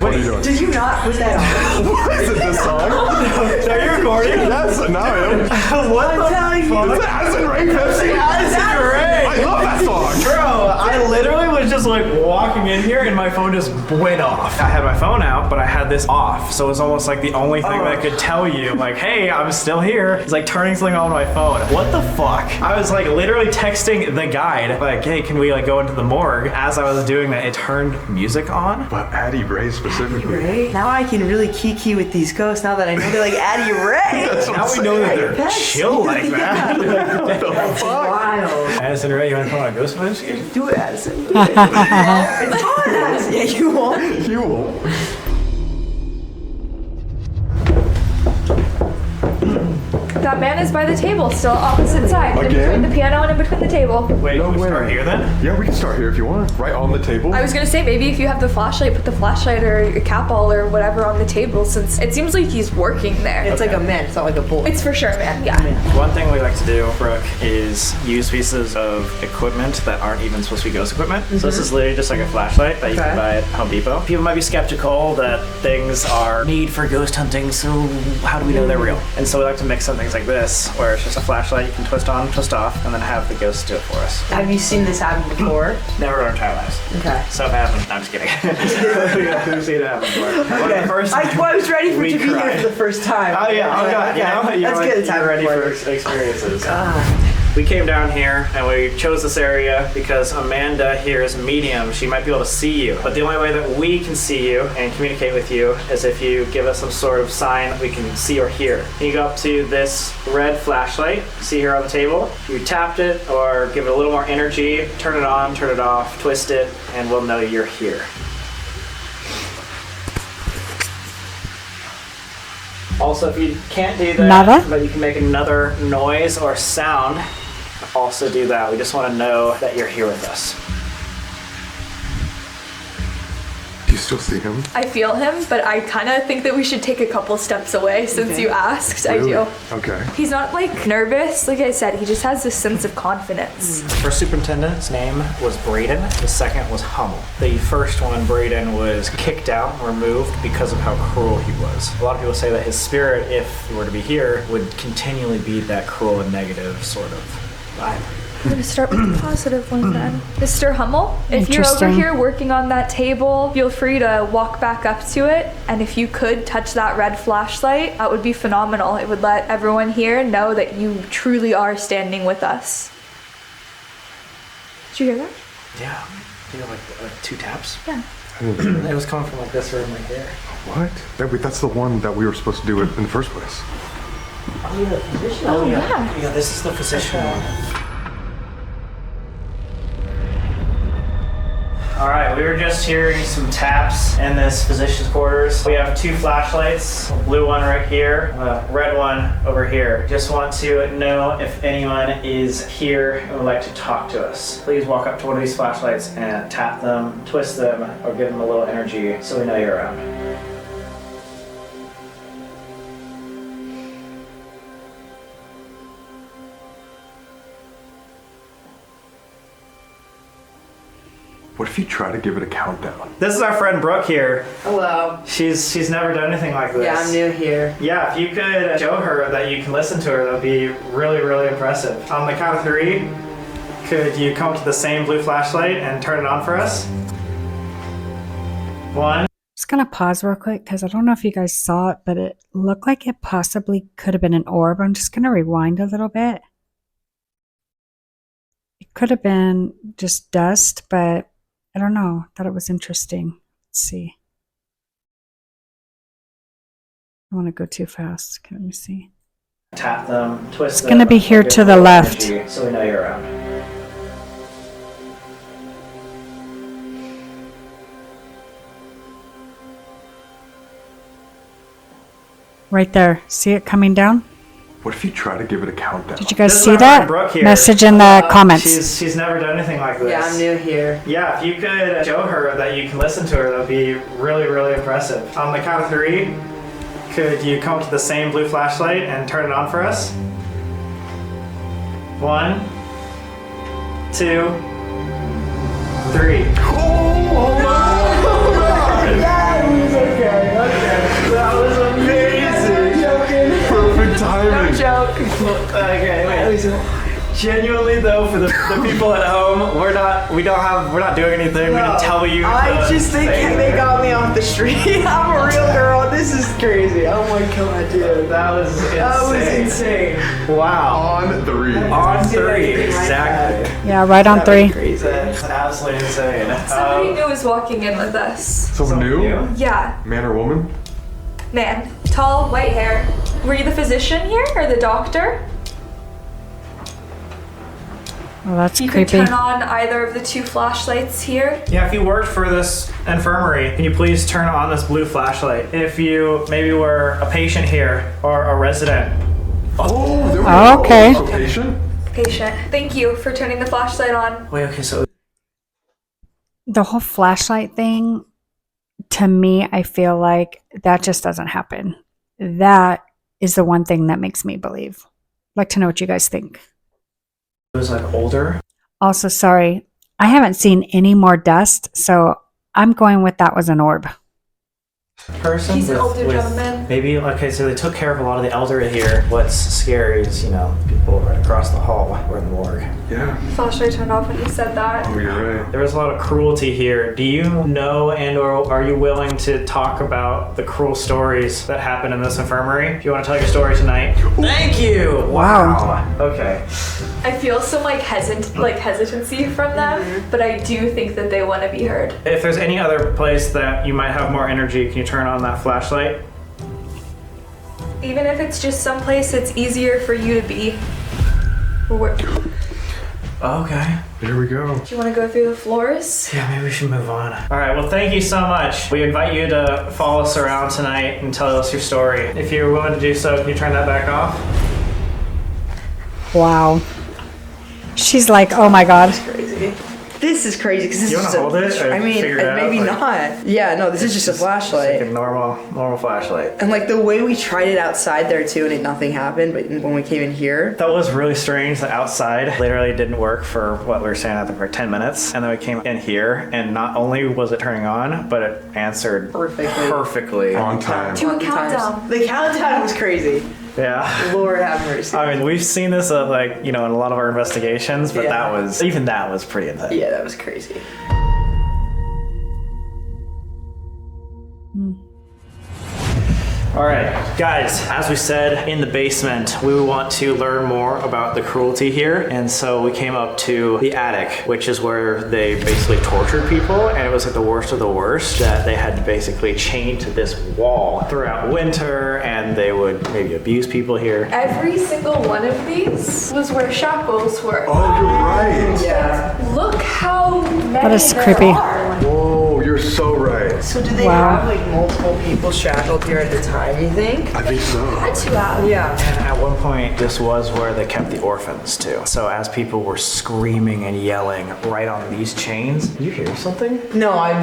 What are you doing?
Did you not put that on?
Is it this song?
Are you recording?
Yes, now I am.
What the
telling you.
Is it Addison Rae Pepsi?
Addison Rae.
I love that song.
Bro, I literally was just like walking in here and my phone just went off. I had my phone out, but I had this off. So it was almost like the only thing that could tell you, like, hey, I'm still here. It's like turning something on my phone. What the fuck? I was like literally texting the guide, like, hey, can we like go into the morgue? As I was doing that, it turned music on.
But Addie Ray specifically.
Right? Now I can really kiki with these ghosts now that I know they're like Addie Ray.
Now we know that they're
Pepsi.
chill like that.
What the fuck?
Wild.
Addison Rae, you want to come on a ghost investigation?
Do it, Addison. It's on, Addison. Yeah, you won't.
You won't.
That man is by the table, still opposite side. In
Again?
between the piano and in between the table.
Wait,
No
can we start
way.
here then?
Yeah, we can start here if you want. Right on the table.
I was gonna say, maybe if you have the flashlight, put the flashlight or a cat ball or whatever on the table, since it seems like he's working there.
It's like a man, it's not like a boy.
It's for sure, man. Yeah.
One thing we like to do, Brooke, is use pieces of equipment that aren't even supposed to be ghost equipment. So this is literally just like a flashlight that you can buy at Home Depot. People might be skeptical that things are made for ghost hunting, so how do we know they're real? And so we like to mix some things like this, where it's just a flashlight you can twist on, twist off, and then have the ghost do it for us.
Have you seen this happen before?
Never in our entire lives.
Okay.
So if it happens, no, I'm just kidding. We've seen it happen before. One of the first
I was ready for
we
to be here
cried.
for the first time.
Oh yeah, oh god,
Okay.
yeah.
That's good. It's
You're ready for experiences. We came down here and we chose this area because Amanda here is a medium. She might be able to see you. But the only way that we can see you and communicate with you is if you give us some sort of sign that we can see or hear. You go up to this red flashlight, see here on the table. You tapped it or give it a little more energy, turn it on, turn it off, twist it, and we'll know you're here. Also, if you can't do that,
Nada?
but you can make another noise or sound, also do that. We just want to know that you're here with us.
Do you still see him?
I feel him, but I kind of think that we should take a couple steps away since you asked.
Really?
I do.
Okay.
He's not like nervous, like I said, he just has this sense of confidence.
First superintendent's name was Braden. The second was Hummel. The first one, Braden, was kicked out, removed because of how cruel he was. A lot of people say that his spirit, if he were to be here, would continually be that cruel and negative sort of vibe.
I'm gonna start with the positive one then. Mr. Hummel, if you're over
Interesting.
here working on that table, feel free to walk back up to it. And if you could touch that red flashlight, that would be phenomenal. It would let everyone here know that you truly are standing with us. Did you hear that?
Yeah. You know, like 2 taps.
Yeah.
It was coming from like this room right there.
What? That's the one that we were supposed to do it in the first place.
Oh yeah. Yeah, this is the physician one. All right, we were just hearing some taps in this physician's quarters. We have 2 flashlights, a blue one right here, a red one over here. Just want to know if anyone is here and would like to talk to us. Please walk up to one of these flashlights and tap them, twist them, or give them a little energy so we know you're around.
What if you try to give it a countdown?
This is our friend Brooke here.
Hello.
She's never done anything like this.
Yeah, I'm new here.
Yeah, if you could show her that you can listen to her, that would be really, really impressive. On the count of 3, could you come up to the same blue flashlight and turn it on for us? 1.
Just gonna pause real quick because I don't know if you guys saw it, but it looked like it possibly could have been an orb. I'm just gonna rewind a little bit. It could have been just dust, but I don't know. I thought it was interesting. Let's see. I don't want to go too fast. Let me see.
Tap them, twist them.
It's gonna be here
give
to
them
the
a little
left.
energy so we know you're around.
Right there. See it coming down?
What if you try to give it a countdown?
Did you guys
This is
see
our friend
that?
Brooke here.
Message in the comments.
She's never done anything like this.
Yeah, I'm new here.
Yeah, if you could show her that you can listen to her, that would be really, really impressive. On the count of 3, could you come up to the same blue flashlight and turn it on for us? 1, 2, 3. That was amazing.
Perfect timing.
Joke.
Okay, wait. Genuinely though, for the people at home, we're not doing anything. We didn't tell you.
I
to
just think
say
they
anything.
got me off the street. I'm a real girl. This is crazy. Oh my god, dude.
That was insane.
That was insane.
Wow.
On 3.
On 3,
Like
exactly.
Yeah, right on 3.
Crazy.
That's absolutely insane.
Somebody new is walking in with us.
Someone new?
Yeah,
Man or woman?
man. Tall, white hair. Were you the physician here or the doctor?
Well, that's
You
creepy.
can turn on either of the 2 flashlights here.
Yeah, if you worked for this infirmary, can you please turn on this blue flashlight? If you maybe were a patient here or a resident. Oh,
Oh, okay.
Patient?
Patient. Thank you for turning the flashlight on.
Wait, okay, so
The whole flashlight thing, to me, I feel like that just doesn't happen. That is the one thing that makes me believe. I'd like to know what you guys think.
it was like older.
Also, sorry, I haven't seen any more dust, so I'm going with that was an orb.
Person.
He's an
with-
older
with
gentleman.
Maybe, okay, so they took care of a lot of the elderly here. What's scary is, people right across the hall were in the morgue.
Yeah.
Flashlight turned off when you said that.
Oh, you're right.
There was a lot of cruelty here. Do you know and/or are you willing to talk about the cruel stories that happened in this infirmary? If you want to tell your story tonight. Thank you. Wow. Okay.
I feel some hesitancy from them, but I do think that they want to be heard.
If there's any other place that you might have more energy, can you turn on that flashlight?
Even if it's just someplace that's easier for you to be.
Okay.
Here we go.
Do you want to go through the floors?
Yeah, maybe we should move on. All right, well, thank you so much. We invite you to follow us around tonight and tell us your story. If you're willing to do so, can you turn that back off?
Wow. She's like, oh my God.
Crazy. This is crazy because this
You
is
wanna
just
hold it or
I mean,
figure it out,
maybe
like-
not. Yeah, no, this is just a flashlight.
Like a normal flashlight.
And like the way we tried it outside there too, and nothing happened. But when we came in here,
That was really strange. The outside literally didn't work for what we were saying out there for 10 minutes. And then we came in here, and not only was it turning on, but it answered perfectly.
On time.
To a countdown.
the countdown was crazy.
Yeah.
Lord have mercy.
I mean, we've seen this in a lot of our investigations, but
Yeah.
that was pretty intense.
Yeah, that was crazy.
All right, guys, as we said, in the basement, we want to learn more about the cruelty here. And so we came up to the attic, which is where they basically tortured people. And it was like the worst of the worst that they had to basically chain to this wall throughout winter. And they would maybe abuse people here.
Every single one of these was where shackles were.
Oh, you're right.
Yeah.
Look how many
That is
there
creepy.
are.
Whoa, you're so right.
So did they
Wow.
have like multiple people shackled here at the time? You think?
I think so.
Had to have.
Yeah.
And at one point, this was where they kept the orphans too. So as people were screaming and yelling right on these chains, did you hear something?
No, I'm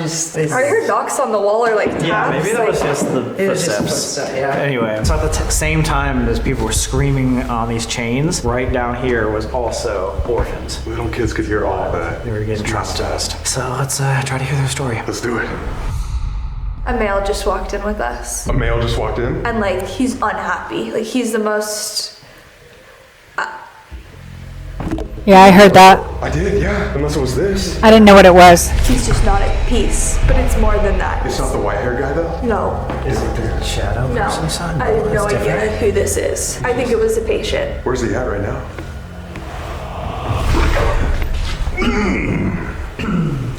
just. This
I heard knocks on the wall or like taps.
Yeah, maybe that was just the
It was just
footsteps.
footsteps, yeah.
Anyway, so at the same time as people were screaming on these chains, right down here was also orphans.
Little kids could hear all of that.
They were getting traumatized. So let's try to hear their story.
Let's do it.
A male just walked in with us.
A male just walked in.
And like he's unhappy. Like he's the most
Yeah, I heard that.
I did, yeah. Unless it was this.
I didn't know what it was.
he's just not at peace. But it's more than that.
It's not the white hair guy though?
No.
Is it the shadow
No.
person, son?
I have no
That's
idea
different.
who this is. I think it was a patient.
Where's he at right now?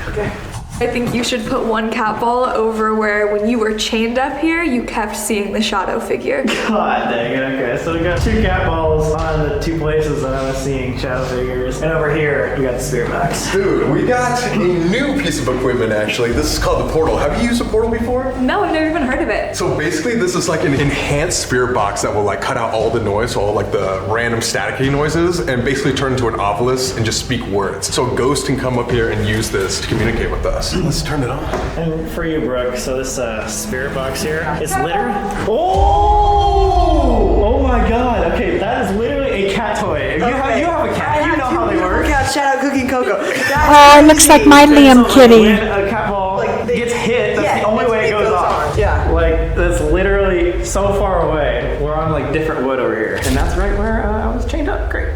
Okay.
I think you should put one cat ball over where when you were chained up here, you kept seeing the shadow figure.
God dang it, okay. So we got two cat balls on the two places that I was seeing shadow figures. And over here, we got the spirit box.
Dude, we got a new piece of equipment actually. This is called the portal. Have you used a portal before?
No, I've never even heard of it.
So basically this is like an enhanced spirit box that will like cut out all the noise, all like the random staticky noises, and basically turn into an obelisk and just speak words. So ghosts can come up here and use this to communicate with us. Let's turn it on.
And for you, Brooke, so this spirit box here is literally. Oh! Oh my god, okay, that is literally a cat toy. If you have a cat, you know how they work.
Cat shout out Cooking Coco.
Oh, it looks like my Liam
So,
kitty.
when a cat ball gets hit, that's the only way it goes off.
Yeah.
Like, that's literally so far away. We're on like different wood over here. And that's right where I was chained up. Great.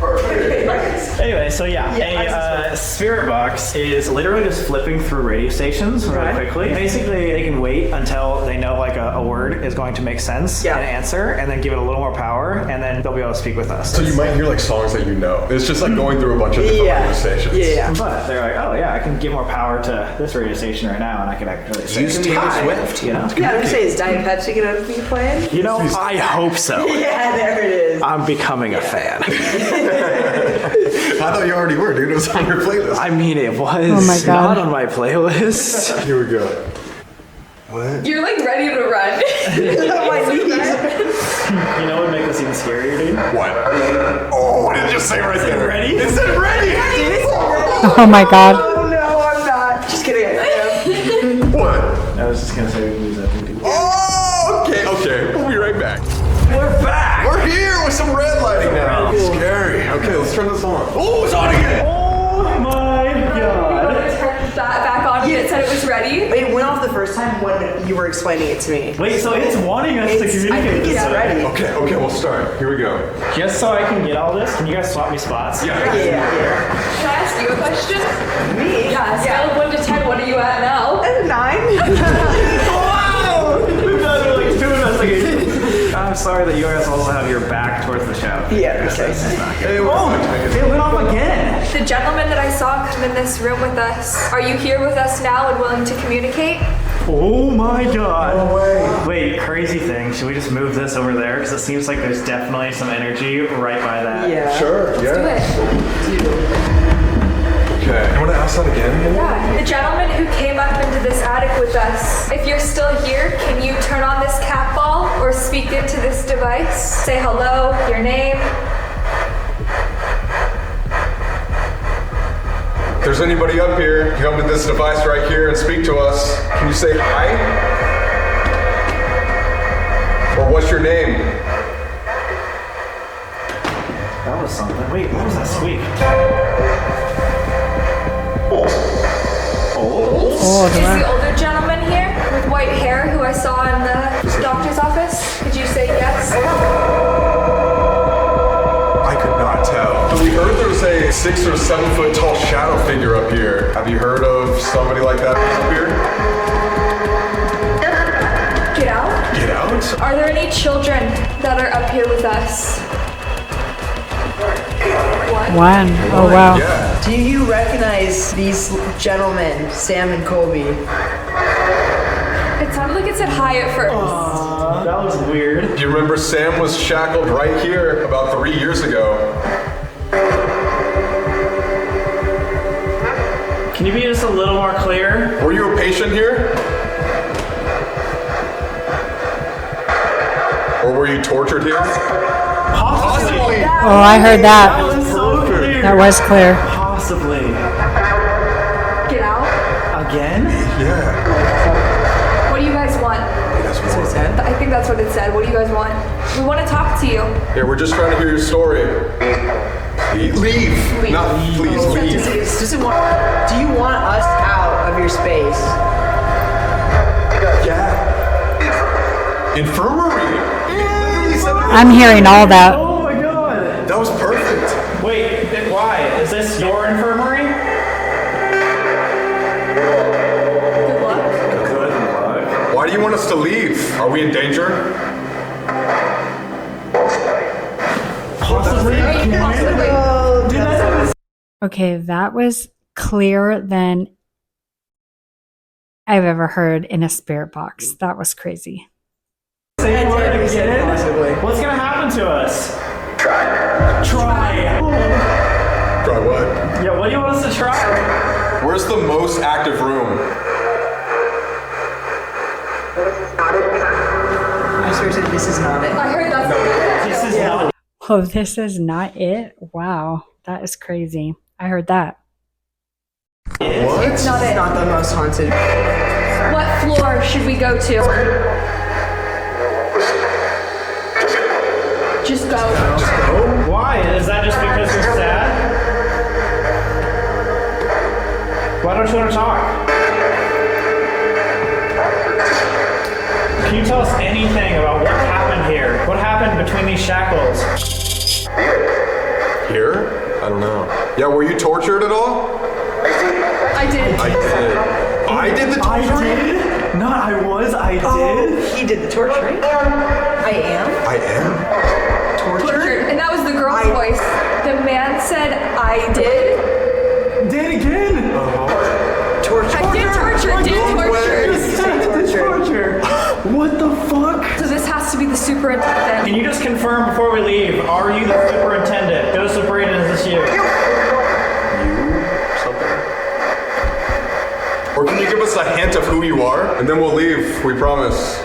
Anyway, so a spirit box is literally just flipping through radio stations really quickly. Basically, they can wait until they know like a word is going to make sense and answer, and then give it a little more power, and then they'll be able to speak with us.
So you might hear like songs that you know. It's just like going through a bunch of different radio stations.
Yeah.
But they're like, oh yeah, I can give more power to this radio station right now, and I can actually
Use Taylor Swift.
You know?
Yeah, I was gonna say, is Diet Pepsi gonna be playing?
You know, I hope so.
Yeah, there it is.
I'm becoming a fan.
I thought you already were, dude. It was on your playlist.
I mean, it was
Oh my God.
not on my playlist.
Here we go. What?
You're like ready to run.
My knees.
You know what would make this even scarier, dude?
What? Oh, what did it just say right there?
Ready?
It said ready!
Oh my god.
Oh no, I'm not. Just kidding. I am.
What?
I was just gonna say we lose that thing.
Oh, okay. We'll be right back.
We're back!
We're here with some red lighting now.
Cool.
Scary. Okay, let's turn this on. Oh, it's on again!
Oh my
I'm
god.
gonna turn that back on when it said it was ready.
It went off the first time when you were explaining it to me.
Wait, so it's wanting us to
I
communicate
think
this
it's
way.
ready.
Okay, we'll start. Here we go.
Just so I can get all this, can you guys swap me spots?
Yeah.
Can I ask you a question?
Me?
Yeah, scale of 1 to 10, what are you at now?
9.
Wow! We've done like 2 investigations. I'm sorry that you guys all have your back towards the shadow.
Yeah, okay.
Hey,
It went off again.
The gentleman that I saw come in this room with us, are you here with us now and willing to communicate?
Oh my god. No way. Wait, crazy thing. Should we just move this over there? Because it seems like there's definitely some energy right by that.
Yeah.
Sure,
Do
yeah.
it.
Okay. You want to ask that again?
Yeah. The gentleman who came up into this attic with us, if you're still here, can you turn on this cat ball or speak into this device? Say hello, your name.
If there's anybody up here, come to this device right here and speak to us. Can you say hi? Or what's your name?
That was something. Wait, what was that squeak?
Oh,
Is the older gentleman here with white hair who I saw in the doctor's office? Could you say yes?
I could not tell. We heard there was a 6 or 7 foot tall shadow figure up here. Have you heard of somebody like that up here?
Get out.
Get out?
Are there any children that are up here with us?
one. Oh wow.
Yeah.
Do you recognize these gentlemen, Sam and Colby?
It sounded like it said hi at first.
That was weird.
Do you remember Sam was shackled right here about 3 years ago?
Can you be just a little more clear?
Were you a patient here? Or were you tortured here?
Possibly.
Oh, I heard
That
that.
was so clear.
That was clear.
Possibly.
Get out.
Again?
Yeah.
What do you guys want?
That's what it said.
I think that's what it said. What do you guys want? We want to talk to you.
Yeah, we're just trying to hear your story. Please. Leave. Not please, leave.
Do you want us out of your space?
Yeah. Infirmary. Literally said it.
I'm hearing all that.
Oh my god.
That was perfect.
Wait, why? Is this your infirmary?
Good luck.
Good luck.
Why do you want us to leave? Are we in danger?
Possibly.
Possibly.
Dude, that's
Okay, that was clearer than I've ever heard in a spirit box. That was crazy.
Say word again.
Possibly.
What's gonna happen to us? Try.
Try what?
Yeah, what do you want us to try?
Where's the most active room?
I swear to this is not it.
I heard that's the
This is not.
Oh, this is not it? Wow, that is crazy. I heard that.
What?
It's not
It's
it.
not the most haunted.
What floor should we go to? Just go.
Why? Is that just because you're sad? Why don't you want to talk? Can you tell us anything about what happened here? What happened between these shackles?
Here? I don't know. Yeah, were you tortured at all?
I did.
I did. I did the torturing?
did? Not I was, I did.
Oh, he did the torturing. I am
I am?
tortured.
And that was the girl's voice. The man said, I did.
Did again.
Tortured.
I did torture. Did torture.
Torture. What the fuck?
So this has to be the superintendent.
Can you just confirm before we leave? Are you the superintendent? Joseph Braden, is this you?
Something. Or can you give us a hint of who you are? And then we'll leave, we promise.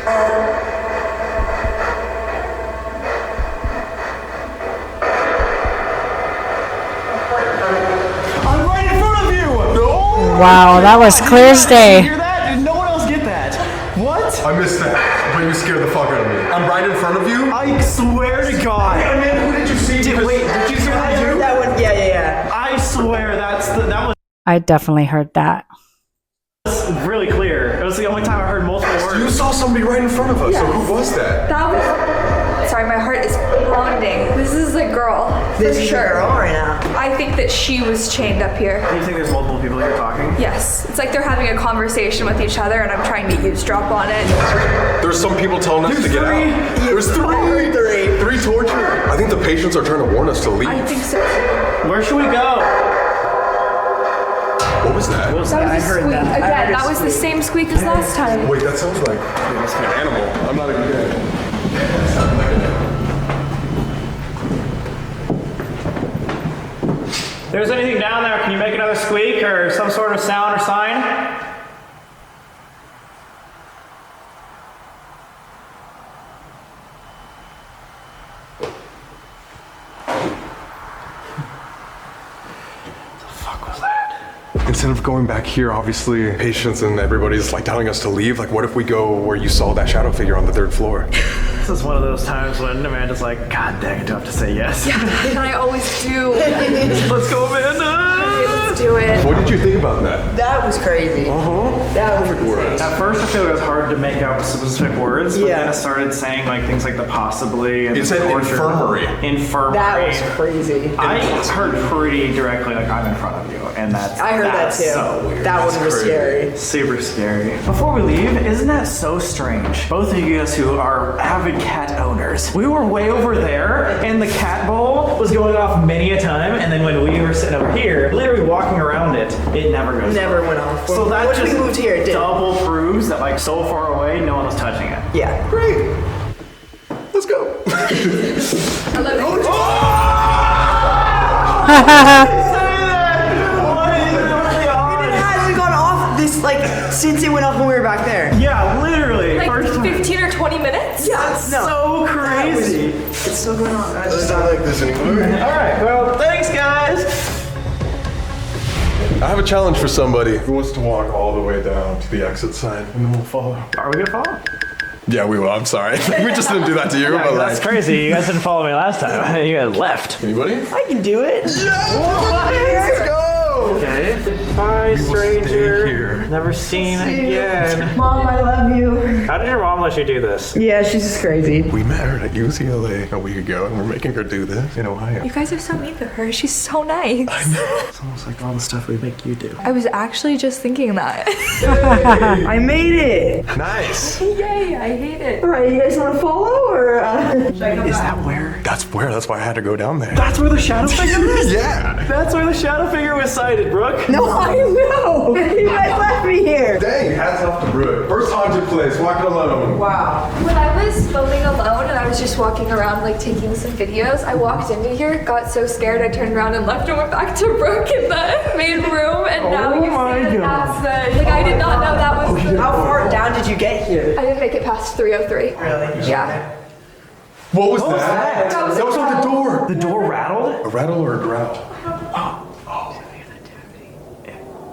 Wow, that was clear as
Did you
day.
hear that? Did no one else get that? What?
I missed that, but you scared the fuck out of me. I'm right in front of you.
I swear to God.
Hey, man, who did you see?
Wait, did you hear
I
that
heard
too?
that one. Yeah.
I swear that was
I definitely heard that.
really clear. It was the only time I heard multiple words.
You saw somebody right in front of us. So who was that?
That was. Sorry, my heart is pounding. This is a girl.
This
for
is
sure.
a girl right now.
I think that she was chained up here.
Do you think there's multiple people here talking?
Yes. It's like they're having a conversation with each other and I'm trying to eavesdrop on it.
There's some people telling us to get out. There's three. Three torture. I think the patients are trying to warn us to leave.
I think so.
Where should we go?
What was that?
That was
I
a
heard
squeak.
that. I
Again,
heard a
that was the same squeak as last time.
Wait, that sounds like it must be an animal. I'm not even kidding.
If there's anything down there, can you make another squeak or some sort of sound or sign?
Instead of going back here, obviously, patients and everybody's like telling us to leave. Like, what if we go where you saw that shadow figure on the 3rd floor?
This is one of those times when Amanda's like, God dang it, do I have to say yes?
And I always do.
Let's go, Amanda!
Okay, let's do it.
What did you think about that?
That was crazy. That was insane.
At first, I feel like it was hard to make out specific words, but
Yeah.
then it started saying like things like the possibly and
It said
torture.
infirmary.
Infirmary.
That was crazy.
I heard pretty directly like I'm in front of you, and that's
I heard that
that's
too.
So weird.
That one was
crazy.
scary.
Super scary. Before we leave, isn't that so strange? Both of you guys who are avid cat owners, we were way over there, and the cat bowl was going off many a time, and then when we were sitting over here, literally walking around it, it never goes
Never
off.
went off.
So that
Once
just
we moved here, it did.
double proves that like so far away, no one was touching it.
Yeah.
Great. Let's go.
I love it.
It hasn't gone off this, like, since it went off when we were back there.
Yeah, literally.
Like
First
15 or 20 minutes?
Yeah, no.
so crazy.
It's still going on.
It's not like this anymore.
All right, well, thanks, guys.
I have a challenge for somebody who wants to walk all the way down to the exit sign, and then we'll follow.
Are we gonna follow?
Yeah, we will. I'm sorry. We just didn't do that to you, but
That's
like,
crazy. You guys didn't follow me last time. You guys left.
anybody?
I can do it.
Let's go.
Okay. Bye, stranger.
here.
Never seen again.
Mom, I love you.
How did your mom let you do this?
Yeah, she's just crazy.
We met her at UCLA a week ago, and we're making her do this in Ohio.
You guys are so mean to her. She's so nice.
It's almost like all the stuff we make you do.
I was actually just thinking that.
I made it.
Nice.
Yay, I hate it.
All right, you guys want to follow or?
Is that where?
That's where. That's why I had to go down there.
That's where the shadow figure is?
Yeah.
That's where the shadow figure was sighted, Brooke.
No, I know. You guys left me here.
Dang, hats off to Brooke. First haunted place, walking alone.
Wow.
When I was filming alone and I was just walking around like taking some videos, I walked into here, got so scared I turned around and left and went back to Brooke in the main room and now you see that that's the, like I did not know that was the,
How far down did you get here?
I didn't make it past 303.
Really?
Yeah.
What was that?
That was
on the door.
The door rattled?
A rattle or a growl?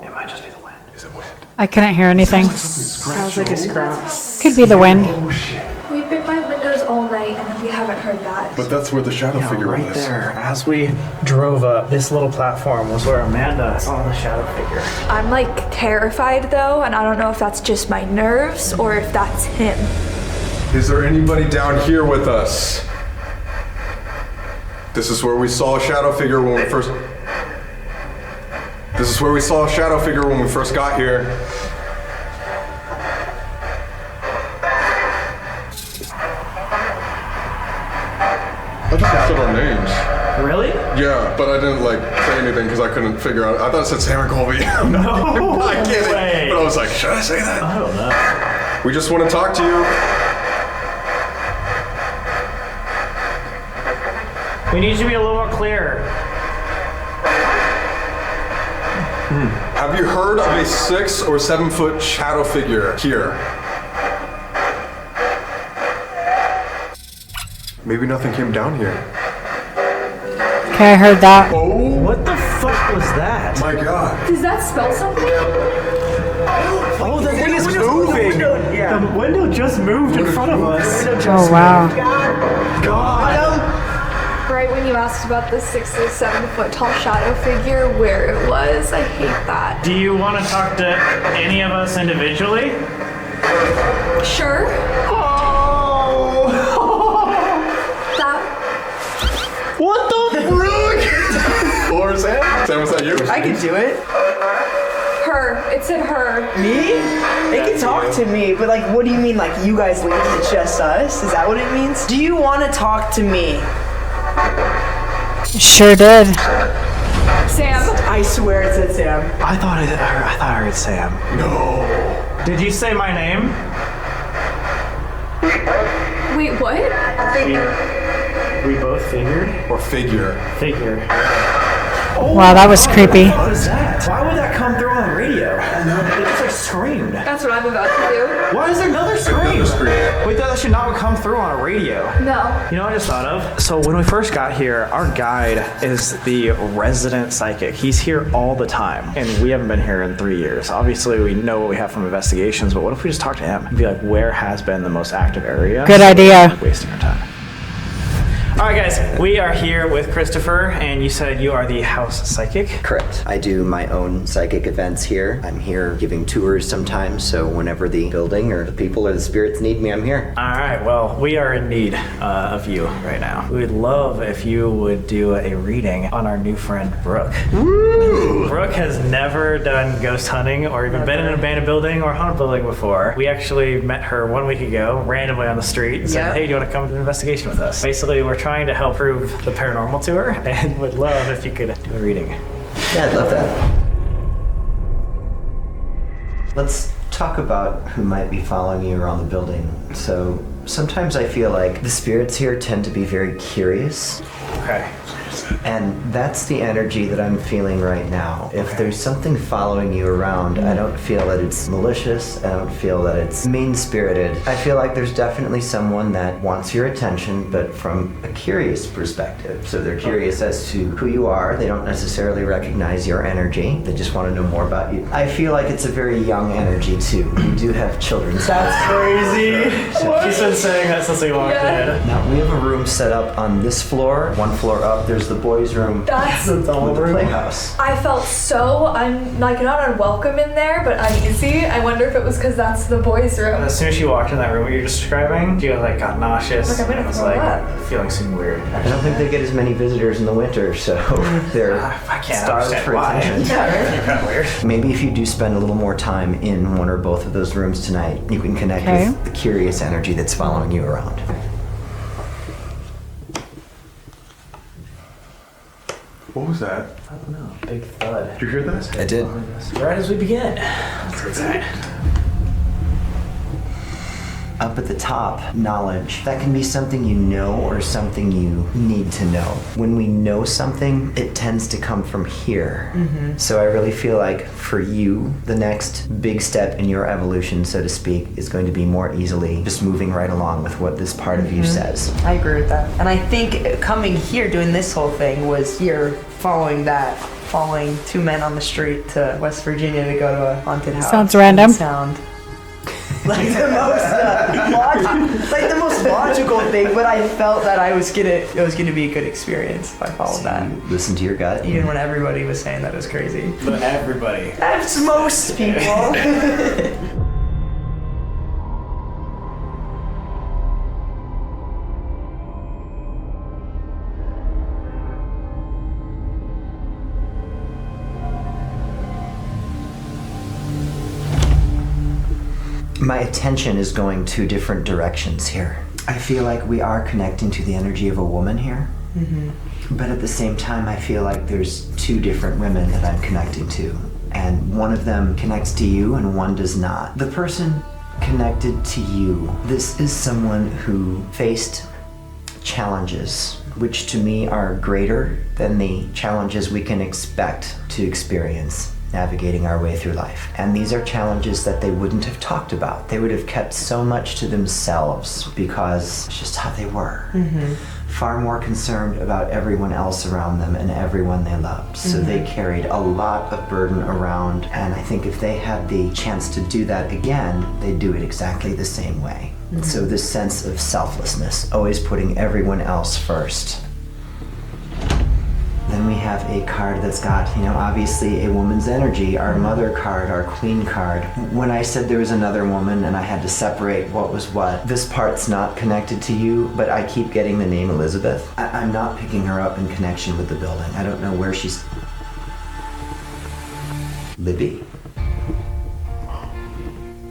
It might just be the wind.
Is it wind?
I couldn't hear anything.
Sounds like a scratch.
Could be the wind.
Oh shit.
We've been by windows all night and we haven't heard that.
But that's where the shadow figure
Right
was.
there. As we drove up, this little platform was where Amanda saw the shadow figure.
I'm like terrified though, and I don't know if that's just my nerves or if that's him.
Is there anybody down here with us? This is where we saw a shadow figure when we first. This is where we saw a shadow figure when we first got here. I just said our names.
Really?
Yeah, but I didn't like say anything because I couldn't figure out. I thought it said Sam Colby. I'm not kidding.
way.
But I was like, should I say that?
I don't know.
We just want to talk to you.
We need you to be a little more clear.
Have you heard of a 6 or 7 foot shadow figure here? Maybe nothing came down here.
Okay, I heard that.
Oh,
What the fuck was that?
that?
My God.
Does that spell something?
Oh, the thing is moving. The window just moved in front of us.
Oh, wow.
Right when you asked about the 6 to 7 foot tall shadow figure, where it was, I hate that.
Do you want to talk to any of us individually?
Sure.
Oh!
That.
What the frick?
Or Sam? Sam, was that you?
I could do it.
Her. It said her.
Me? They can talk to me, but like, what do you mean? Like, you guys leave, it's just us? Is that what it means? Do you want to talk to me?
Sure did.
Sam.
I swear it said Sam.
I thought I heard Sam.
No.
Did you say my name?
Wait, what?
We both figured?
Or figure.
Figured.
Wow, that was creepy.
What is that? Why would that come through on the radio? It just like screamed.
That's what I'm about to do.
Why is there another scream?
Another scream.
Wait, that should not come through on a radio.
No.
You know what I just thought of? So when we first got here, our guide is the resident psychic. He's here all the time, and we haven't been here in 3 years. Obviously, we know what we have from investigations, but what if we just talk to him and be like, where has been the most active area?
Good idea.
Wasting our time. All right, guys, we are here with Christopher, and you said you are the house psychic.
Correct. I do my own psychic events here. I'm here giving tours sometimes, so whenever the building or the people or the spirits need me, I'm here.
All right, well, we are in need of you right now. We would love if you would do a reading on our new friend, Brooke. Woo! Brooke has never done ghost hunting or even been in an abandoned building or haunted building before. We actually met her 1 week ago, randomly on the street, and said, hey, do you want to come to an investigation with us? Basically, we're trying to help prove the paranormal to her, and would love if you could do a reading.
Yeah, I'd love that. Let's talk about who might be following you around the building. So sometimes I feel like the spirits here tend to be very curious.
Okay.
And that's the energy that I'm feeling right now. If there's something following you around, I don't feel that it's malicious. I don't feel that it's mean-spirited. I feel like there's definitely someone that wants your attention, but from a curious perspective. So they're curious as to who you are. They don't necessarily recognize your energy. They just want to know more about you. I feel like it's a very young energy, too. We do have children.
That's crazy. She's been saying that since we walked in.
Now, we have a room set up on this floor. One floor up, there's the boys' room.
That's
with the playhouse.
I felt so not unwelcome in there, but uneasy. I wonder if it was because that's the boys' room.
As soon as you walked in that room, what you're describing, you like got nauseous.
Like, I'm gonna
and was
throw
like
up.
feeling something weird.
I don't think they get as many visitors in the winter, so they're
I can't
starved
understand
for
why.
attention.
You're kind of weird.
Maybe if you do spend a little more time in one or both of those rooms tonight, you can connect with the curious energy that's following you around.
What was that?
I don't know. Big thud.
Did you hear that?
I did.
Right as we begin. Let's get that.
Up at the top, knowledge. That can be something you know or something you need to know. When we know something, it tends to come from here. So I really feel like for you, the next big step in your evolution, so to speak, is going to be more easily just moving right along with what this part of you says.
I agree with that. And I think coming here, doing this whole thing, was here following two men on the street to West Virginia to go to a haunted house.
Sounds random.
Sound like the most logical thing, but I felt that it was gonna be a good experience if I followed that.
You listen to your gut.
Even when everybody was saying that it was crazy.
But everybody.
That's most people.
My attention is going two different directions here. I feel like we are connecting to the energy of a woman here. But at the same time, I feel like there's two different women that I'm connecting to. And one of them connects to you and one does not. The person connected to you, this is someone who faced challenges, which to me are greater than the challenges we can expect to experience navigating our way through life. And these are challenges that they wouldn't have talked about. They would have kept so much to themselves because it's just how they were. far more concerned about everyone else around them and everyone they loved. So they carried a lot of burden around, and I think if they had the chance to do that again, they'd do it exactly the same way. And so this sense of selflessness, always putting everyone else first. Then we have a card that's got, obviously a woman's energy, our mother card, our queen card. When I said there was another woman and I had to separate what was what, this part's not connected to you, but I keep getting the name Elizabeth. I'm not picking her up in connection with the building. I don't know where she's... Libby?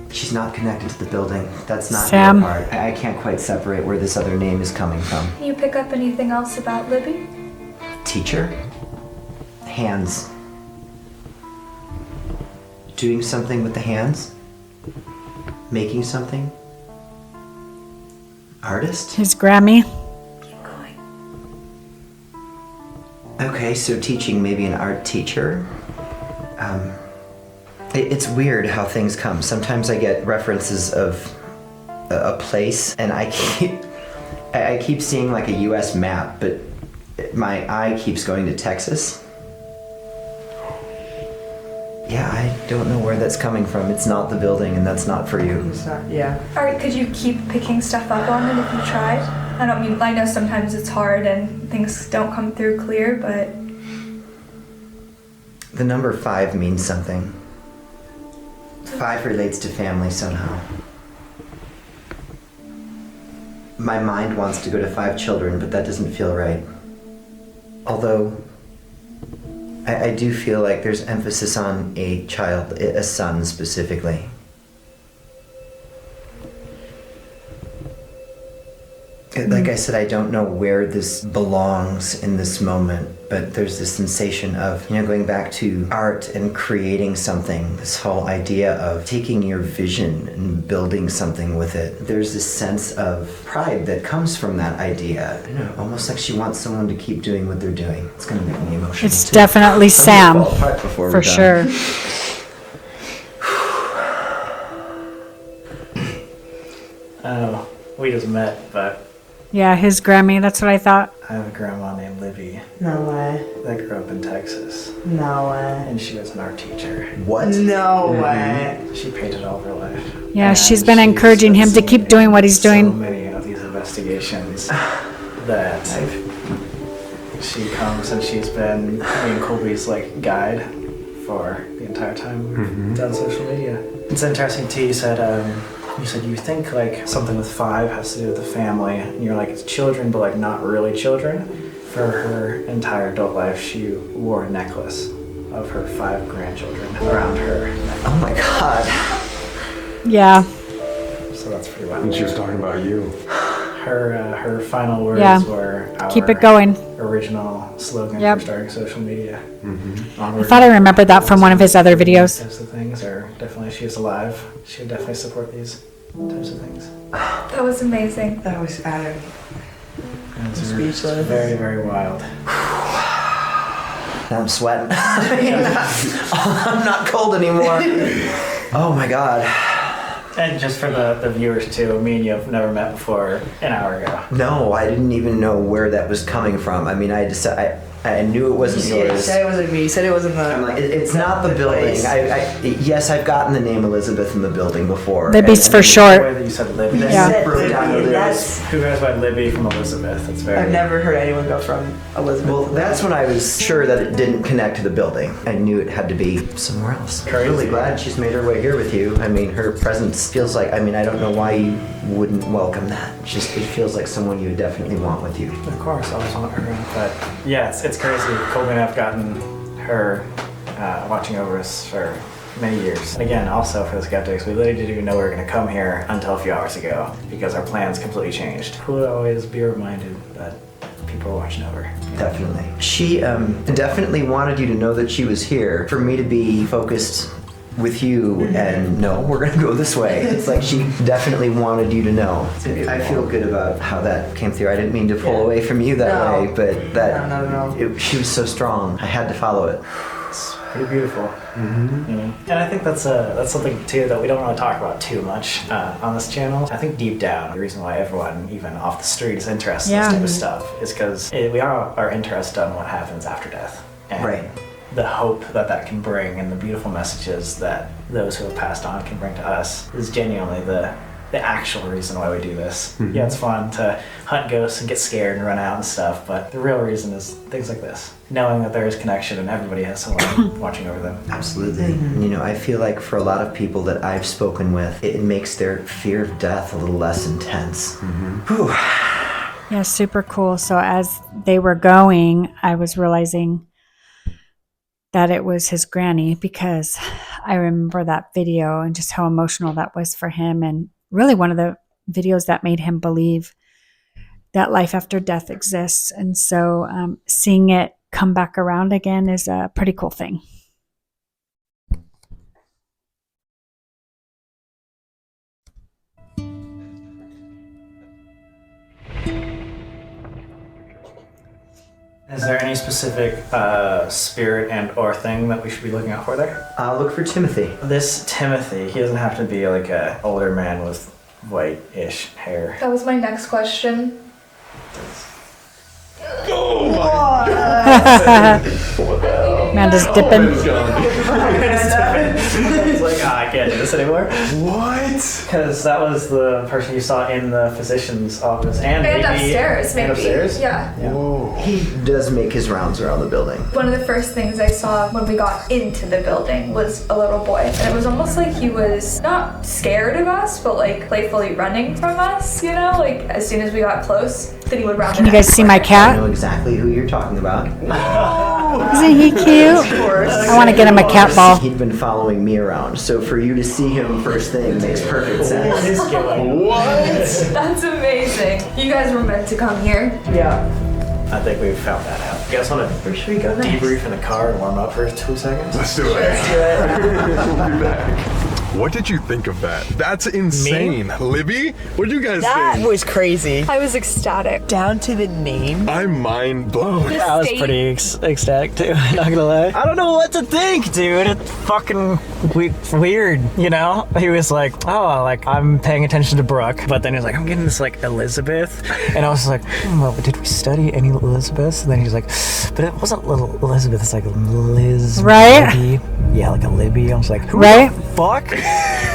She's not connected to the building. That's not
Sam.
your part. I can't quite separate where this other name is coming from.
Can you pick up anything else about Libby?
Teacher? Hands. Doing something with the hands? Making something? Artist?
His Grammy.
Keep going.
Okay, so teaching, maybe an art teacher. It's weird how things come. Sometimes I get references of a place, and I keep seeing like a U.S. map, but my eye keeps going to Texas. Yeah, I don't know where that's coming from. It's not the building, and that's not for you.
It's not, yeah.
Alright, could you keep picking stuff up on it if you tried? I know sometimes it's hard and things don't come through clear, but...
The number 5 means something. 5 relates to family somehow. My mind wants to go to 5 children, but that doesn't feel right. Although, I do feel like there's emphasis on a child, a son specifically. Like I said, I don't know where this belongs in this moment, but there's this sensation of, going back to art and creating something, this whole idea of taking your vision and building something with it. There's this sense of pride that comes from that idea. Almost like she wants someone to keep doing what they're doing. It's going to make me emotional.
It's
too.
definitely
I'm gonna
Sam.
fall apart before
For
we're done.
sure.
Oh, we just met, but
Yeah, his Grammy. That's what I thought.
I have a grandma named Libby
No way.
that grew up in Texas,
No way.
and she was an art teacher.
What?
No way.
She painted all of her life.
Yeah,
And
she's been
she's
encouraging him to
been
keep doing what he's
so
doing.
many of these investigations that she comes and she's been me and Colby's guide for the entire time it's on social media. It's interesting too. You said you think something with 5 has to do with the family, and you're like it's children, but not really children. For her entire adult life, she wore a necklace of her 5 grandchildren around her neck.
Oh my God.
Yeah.
So that's pretty wild.
And she was talking about you.
Her final words
Yeah.
were our
Keep it going.
original slogan
Yep.
for starting social media.
I thought I remembered that from one of his other videos.
Types of things are definitely, if she was alive, she would definitely support these types of things.
That was amazing.
That was Adam.
And it's
Speechless.
very, very wild.
Now I'm sweating. I'm not cold anymore. Oh my God.
And just for the viewers too, me and you have never met before an hour ago.
No, I didn't even know where that was coming from. I mean, I knew it wasn't
You
yours.
said it wasn't me. You said it wasn't the.
I'm like, it's not the building. Yes, I've gotten the name Elizabeth in the building before.
Libby's for
The
short.
way that you said Libby.
Yeah.
said
Broke down
Libby,
to
that's.
Who goes by Libby from Elizabeth? It's very.
I've never heard anyone go from Elizabeth.
Well, that's when I was sure that it didn't connect to the building. I knew it had to be somewhere else. I'm
Crazy.
really glad she's made her way here with you. I mean, her presence feels like, I don't know why you wouldn't welcome that. It feels like someone you would definitely want with you.
Of course, I always want her around. But yeah, it's crazy. Colby and I've gotten her watching over us for many years. And again, also for the skeptics, we literally didn't even know we were going to come here until a few hours ago because our plans completely changed. Cool to always be reminded that people are watching over.
Definitely. She definitely wanted you to know that she was here for me to be focused with you and no, we're gonna go this way. It's like she definitely wanted you to know. I feel good about how that came through. I didn't mean to pull away from you that
No.
way, but that
No.
she was so strong. I had to follow it.
pretty beautiful. And I think that's something too that we don't really talk about too much on this channel. I think deep down, the reason why everyone, even off the street, is interested in this type of stuff is because we are interested in what happens after death. And the hope that can bring and the beautiful messages that those who have passed on can bring to us is genuinely the actual reason why we do this. Yeah, it's fun to hunt ghosts and get scared and run out and stuff, but the real reason is things like this. Knowing that there is connection and everybody has someone watching over them.
Absolutely. You know, I feel like for a lot of people that I've spoken with, it makes their fear of death a little less intense. Whew.
Yeah, super cool. So as they were going, I was realizing that it was his granny, because I remember that video and just how emotional that was for him, and really one of the videos that made him believe that life after death exists. And so seeing it come back around again is a pretty cool thing.
Is there any specific spirit and or thing that we should be looking out for there?
Look for Timothy.
This Timothy, he doesn't have to be like an older man with white-ish hair.
That was my next question.
Amanda's dipping.
He's like, I can't do this anymore.
What?
Because that was the person you saw in the physician's office and maybe
upstairs, maybe.
And upstairs?
Yeah.
Whoa.
He does make his rounds around the building.
One of the first things I saw when we got into the building was a little boy. And it was almost like he was not scared of us, but like playfully running from us, you know? Like as soon as we got close, then he would round.
Can you guys see my
I
cat?
know exactly who you're talking about.
Isn't he cute? I want to get him a cat ball.
He'd been following me around, so for you to see him first thing makes perfect sense.
What?
That's amazing. You guys were meant to come here.
Yeah. I think we've found that out. You guys want to
Where should we go next?
debrief in the car and warm up for 2 seconds?
Let's do it. We'll be back. What did you think of that? That's insane. Libby, what did you guys
That
think?
was crazy.
I was ecstatic.
Down to the name.
I'm mind blown.
I was pretty ecstatic too, not gonna lie. I don't know what to think, dude. It's fucking weird, you know? He was like, oh, like, I'm paying attention to Brooke, but then he was like, I'm getting this, like, Elizabeth. And I was like, well, did we study any Elizabeths? And then he's like, but it wasn't little Elizabeth, it's like Liz.
Right?
Libby. Yeah, like a Libby. I was like, who
Right?
the fuck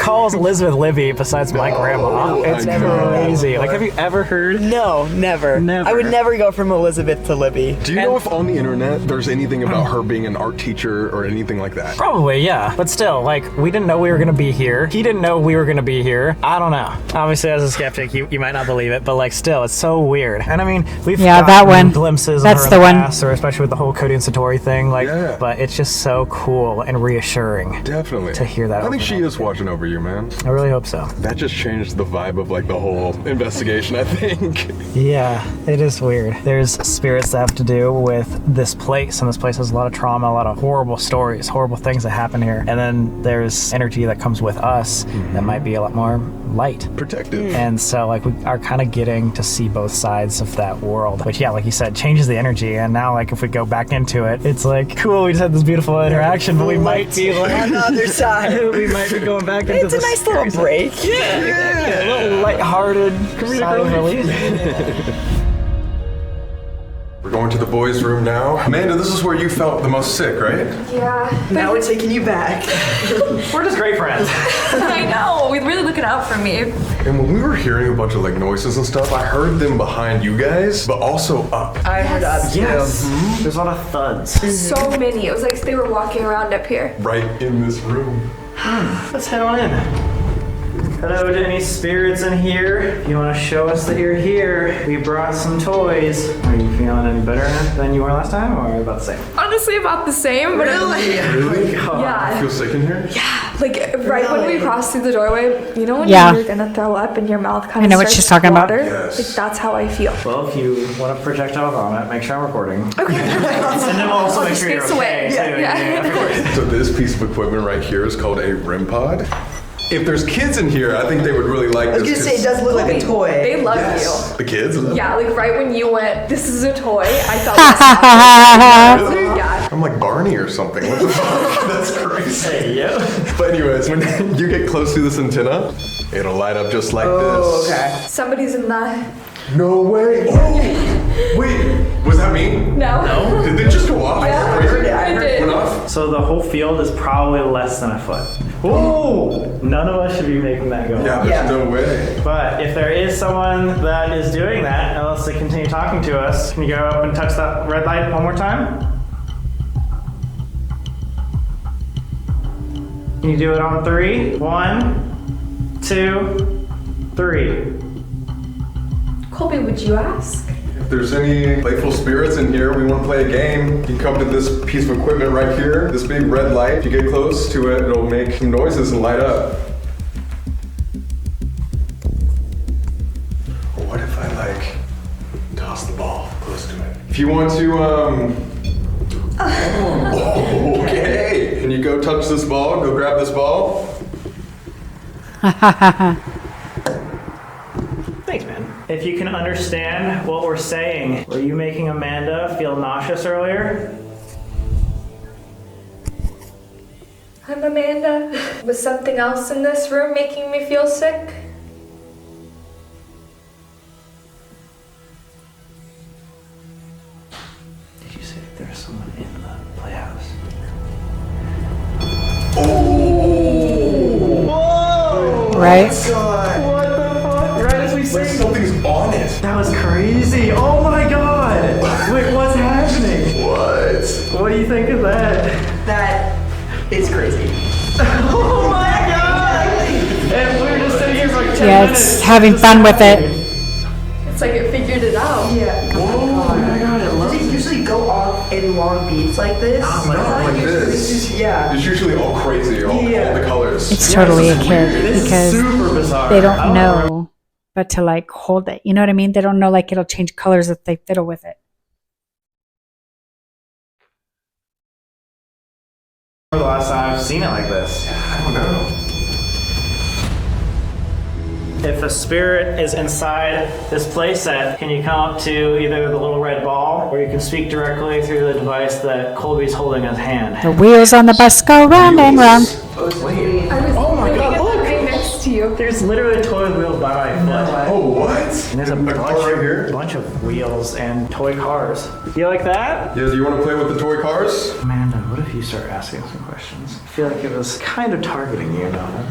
calls Elizabeth Libby besides my grandma? It's crazy. Like, have you ever heard?
No, never.
Never.
I would never go from Elizabeth to Libby.
Do you know if on the internet there's anything about her being an art teacher or anything like that?
Probably, yeah. But still, like, we didn't know we were gonna be here. He didn't know we were gonna be here. I don't know. Obviously, as a skeptic, you might not believe it, but like, still, it's so weird. And I mean, we've
Yeah,
gotten
that one.
glimpses
That's
of her
the
in
one.
past, or especially with the whole Cody and Satori thing. Like,
Yeah.
but it's just so cool and reassuring.
Definitely.
To hear that
I think
over
she
and
is
over.
watching over you, man.
I really hope so.
That just changed the vibe of like the whole investigation, I think.
Yeah, it is weird. There's spirits that have to do with this place, and this place has a lot of trauma, a lot of horrible stories, horrible things that happen here. And then there's energy that comes with us that might be a lot more light.
Protective.
And so, like, we are kind of getting to see both sides of that world, which, yeah, like you said, changes the energy. And now, like, if we go back into it, it's like, cool, we just had this beautiful interaction, but we might be like,
On the other side.
we might be going back into
It's a nice little break.
a little lighthearted sigh of relief.
We're going to the boys' room now. Amanda, this is where you felt the most sick, right?
Yeah.
Now we're taking you back.
We're just great friends.
I know. We're really looking out for me.
And when we were hearing a bunch of like noises and stuff, I heard them behind you guys, but also up.
I heard up too.
There's a lot of thuds.
So many. It was like they were walking around up here.
Right in this room.
Let's head on in. Hello to any spirits in here. If you want to show us that you're here, we brought some toys. Are you feeling any better than you were last time, or about the same?
Honestly, about the same. But
Really?
yeah.
Feel sick in here?
Like right when we crossed through the doorway, you know when
Yeah.
you're gonna throw up and your mouth kind
I
of
know what she's talking about.
Yes.
Like that's how I feel.
Well, if you want to projectile vomit, make sure I'm recording. Okay. And then we'll also make sure you're
Space away.
okay, too.
Yeah.
Of course.
So this piece of equipment right here is called a REM pod. If there's kids in here, I think they would really like
I was
this.
gonna say it does look like a toy.
They love
Yes. The kids?
you. Yeah, like right when you went, this is a toy. I thought. Yeah.
I'm like Barbie. Barney or something. What the fuck? That's crazy.
Hey, yo.
But anyways, when you get close to this antenna, it'll light up just like this.
Okay.
Somebody's in the...
No way. Oh. Wait, was that me?
No.
Did they just go off?
Yeah,
Crazy?
I did.
Went off?
So the whole field is probably less than a foot. Whoa! None of us should be making that go
Yeah,
off.
there's no way.
But if there is someone that is doing that, and let's say continue talking to us, can you go up and touch that red light one more time? Can you do it on 3? 1, 2, 3.
Colby, would you ask?
If there's any playful spirits in here, we want to play a game. You come to this piece of equipment right here, this big red light. If you get close to it, it'll make some noises and light up. Or what if I like toss the ball close to it? If you want to, okay. Can you go touch this ball? Go grab this ball.
Thanks, man. If you can understand what we're saying, were you making Amanda feel nauseous earlier?
I'm Amanda. Was something else in this room making me feel sick?
Did you say that there's someone in the playhouse?
Right?
What the fuck? Right as we
Like something's on it.
That was crazy. Oh my god. Wait, what's happening?
What?
What do you think of that?
That is crazy.
Oh my god! And we were just sitting here for like 10
Yeah,
minutes.
it's having fun with it.
It's like it figured it out.
Yeah.
Oh my god, I love
Does it usually go off in long beats like this?
Not like this.
Yeah.
It's usually all crazy, all the colors.
It's totally a kid
This is
because
super bizarre.
they
I
don't
remember
know but to like hold it. You know what I mean? They don't know like it'll change colors if they fiddle with it.
the last time I've seen it like this.
I don't know.
If a spirit is inside this playset, can you come up to either the little red ball, or you can speak directly through the device that Colby's holding in his hand?
The wheels on the bus go round and round.
Wait.
I was
Oh my god, look!
right next to you.
There's literally a toy wheel by my foot.
Oh, what?
And there's a bunch of wheels and toy cars. You like that?
Yeah, do you want to play with the toy cars?
Amanda, what if you start asking some questions? I feel like it was kind of targeting you, no?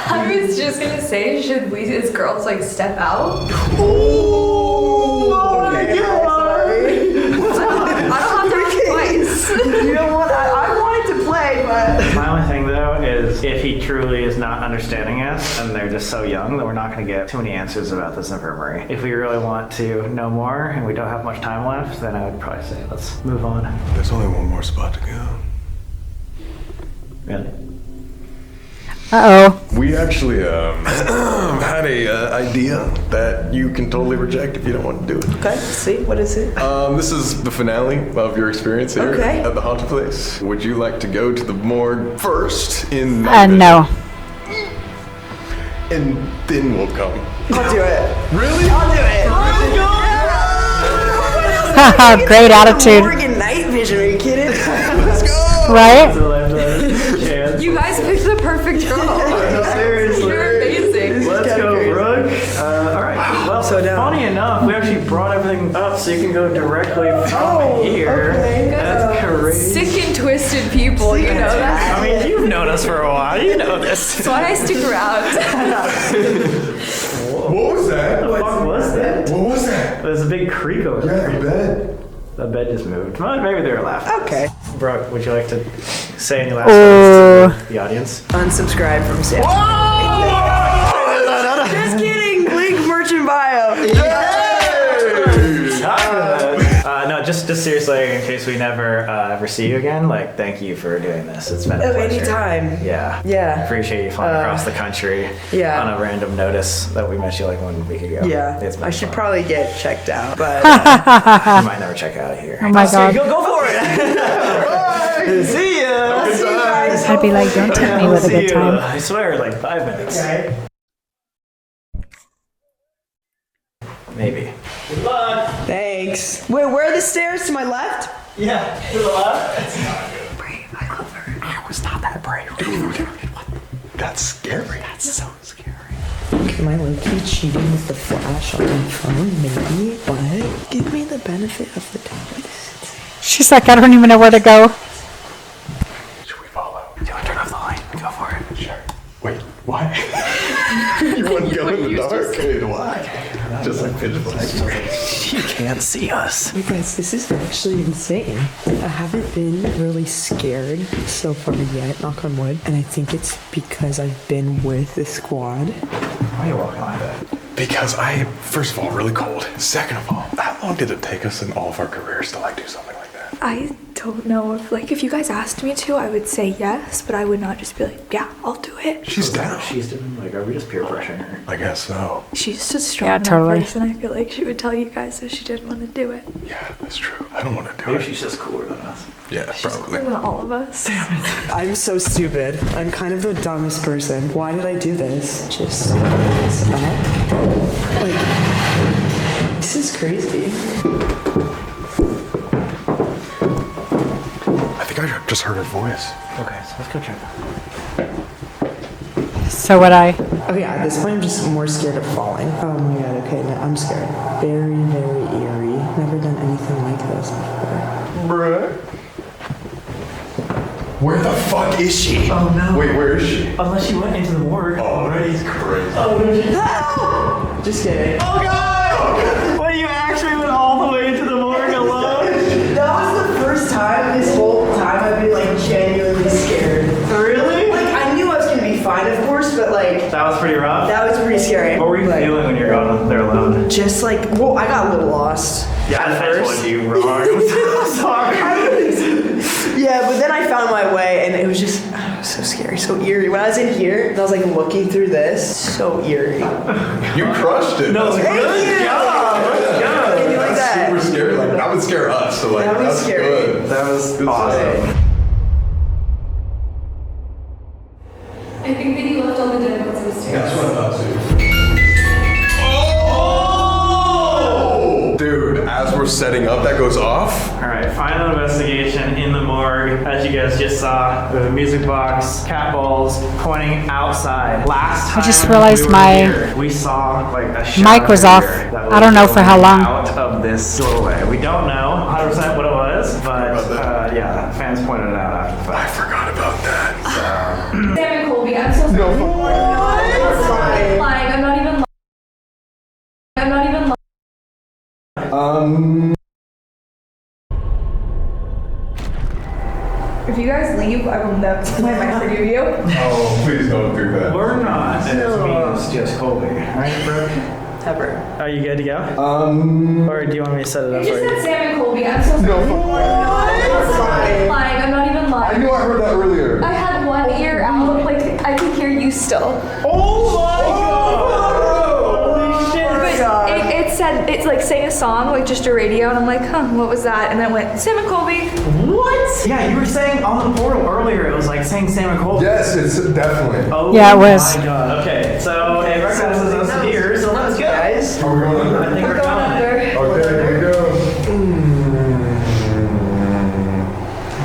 I was just gonna say, should we as girls like step out?
Oh my god!
I don't have to ask twice.
You know what? I wanted to play, but
My only thing though is if he truly is not understanding us and they're just so young that we're not going to get too many answers about this infirmary. If we really want to know more and we don't have much time left, then I would probably say let's move on.
There's only one more spot to go.
Really?
Uh-oh.
We actually had a idea that you can totally reject if you don't want to do it.
okay. See, what is it?
This is the finale of your experience here
Okay.
at the haunted place. Would you like to go to the morgue first in
No.
and then we'll come?
I'll do it.
Really?
I'll do it.
Haha, great attitude.
Morgan night vision. Are you kidding?
Let's go!
Right?
Chance.
You guys picked the perfect girl.
Seriously.
You're amazing.
Let's
kinda
go,
crazy.
Brooke. All right. Well,
So now-
funny enough, we actually brought everything up so you can go directly from here.
okay.
That's crazy.
Sick and twisted people, you know that?
I mean, you've known us for a while. You know this.
That's why I stick around.
What was that?
What the fuck was that?
What was that?
There's a big creak over there.
Yeah, the bed.
The bed just moved. Well, maybe they were laughing.
Okay.
Brooke, would you like to say any last
Oh.
words to the audience?
Unsubscribe from Sam. Just kidding. Link merch in bio.
No, just seriously, in case we never ever see you again, like, thank you for doing this. It's been a pleasure.
Anytime.
Yeah.
Yeah.
Appreciate you flying across the country
yeah.
on a random notice that we met you like 1 week ago.
Yeah.
It's been
I should
fun.
probably get checked out, but
You might never check out of here.
Oh my God.
Go for it. See ya.
see you guys.
I'd be like, don't tempt me with a
See
good
you,
time.
I swear, like 5 minutes.
Okay.
Maybe. Good luck.
Thanks. Wait, where are the stairs to my left?
Yeah, to the left. not that brave.
That's scary.
That's so scary.
Am I low-key cheating with the flash on my phone? Maybe. But give me the benefit of the doubt.
She's like, I don't even know where to go.
Should we follow?
Do you want to turn off the light? Go for it.
Sure. Wait, what? You want to go in the dark? Wait, why? Just like pitch black.
You can't see us.
You guys, this is actually insane. I haven't been really scared so far yet, knock on wood. And I think it's because I've been with the squad.
Why are you walking like that?
Because first of all, really cold. Second of all, how long did it take us in all of our careers to like do something like that?
I don't know if you guys asked me to, I would say yes, but I would not just be like, yeah, I'll do it.
She's down.
She's doing, like, are we just peer pressuring her?
I guess so.
She's just a strong
Yeah,
enough
totally.
person. I feel like she would tell you guys if she didn't want to do it.
Yeah, that's true. I don't want to do
Maybe
it.
she's just cooler than us.
Yeah, probably.
Than all of us.
I'm so stupid. I'm kind of the dumbest person. Why did I do this? Just this up. Like, this is crazy.
I think I just heard her voice.
Okay, so let's go check.
So would I.
Oh yeah, at this point I'm just more scared of falling. Oh my god, okay, no, I'm scared. Very, very eerie. Never done anything like this before.
Bruh. Where the fuck is she?
Oh no.
Wait, where is she?
Unless she went into the morgue.
Oh, that's crazy.
Oh no,
Just kidding.
Oh god! Wait, you actually went all the way into the morgue alone?
That was the first time this whole time I've been like genuinely scared.
Really?
Like I knew I was gonna be fine, of course, but like
That was pretty rough.
that was pretty scary.
What were you
Like,
feeling when you were going there alone?
Just like, well, I got a little lost.
Yeah,
at
I
first.
told you wrong. I'm so sorry.
Yeah, but then I found my way, and it was just so scary, so eerie. When I was in here, and I was like looking through this, so eerie.
You crushed it.
No,
That's
good
you.
job. Let's go.
Can you like that?
super scary. Like, that would scare us. So, like,
That was
that's
scary.
good.
That was
Good
awesome.
stuff.
I think that you left all the dead ones upstairs.
That's what I thought too. Oh! Dude, as we're setting up, that goes off.
All right, final investigation in the morgue. As you guys just saw, the music box, cat balls pointing outside. Last time
I just realized
we were
my
here, we saw like a shadow
mic was off.
figure that
I don't know for how
going
long.
Out of this doorway. We don't know 100% what it was, but yeah, fans pointed it out after the
I
fact.
forgot about that.
Sam and Colby, I'm so sorry. I'm not even lying. I'm not even lying. I'm not even lying. If you guys leave, I will never play my for you.
Oh, please don't do that.
We're not, and it's me, it's just Colby. Right, Brooke?
Ever.
Are you good to go? Or do you want me to set it
You
up
just
for you?
said Sam and Colby. I'm so sorry. I'm not even lying. I'm not even lying.
I knew I heard that earlier.
I had one ear out, like I could hear you still.
Oh my god! Holy shit!
But it said, it's like sang a song, like just a radio, and I'm like, huh, what was that? And then it went, Sam and Colby.
What? Yeah, you were saying on the portal earlier, it was like saying Sam and Colby.
Yes, it's definitely.
Oh
Yeah, it was.
my god. Okay, so it recognizes us here, so let's go.
Guys.
Are we going under?
I think we're
Going
going.
under.
Okay, here we go.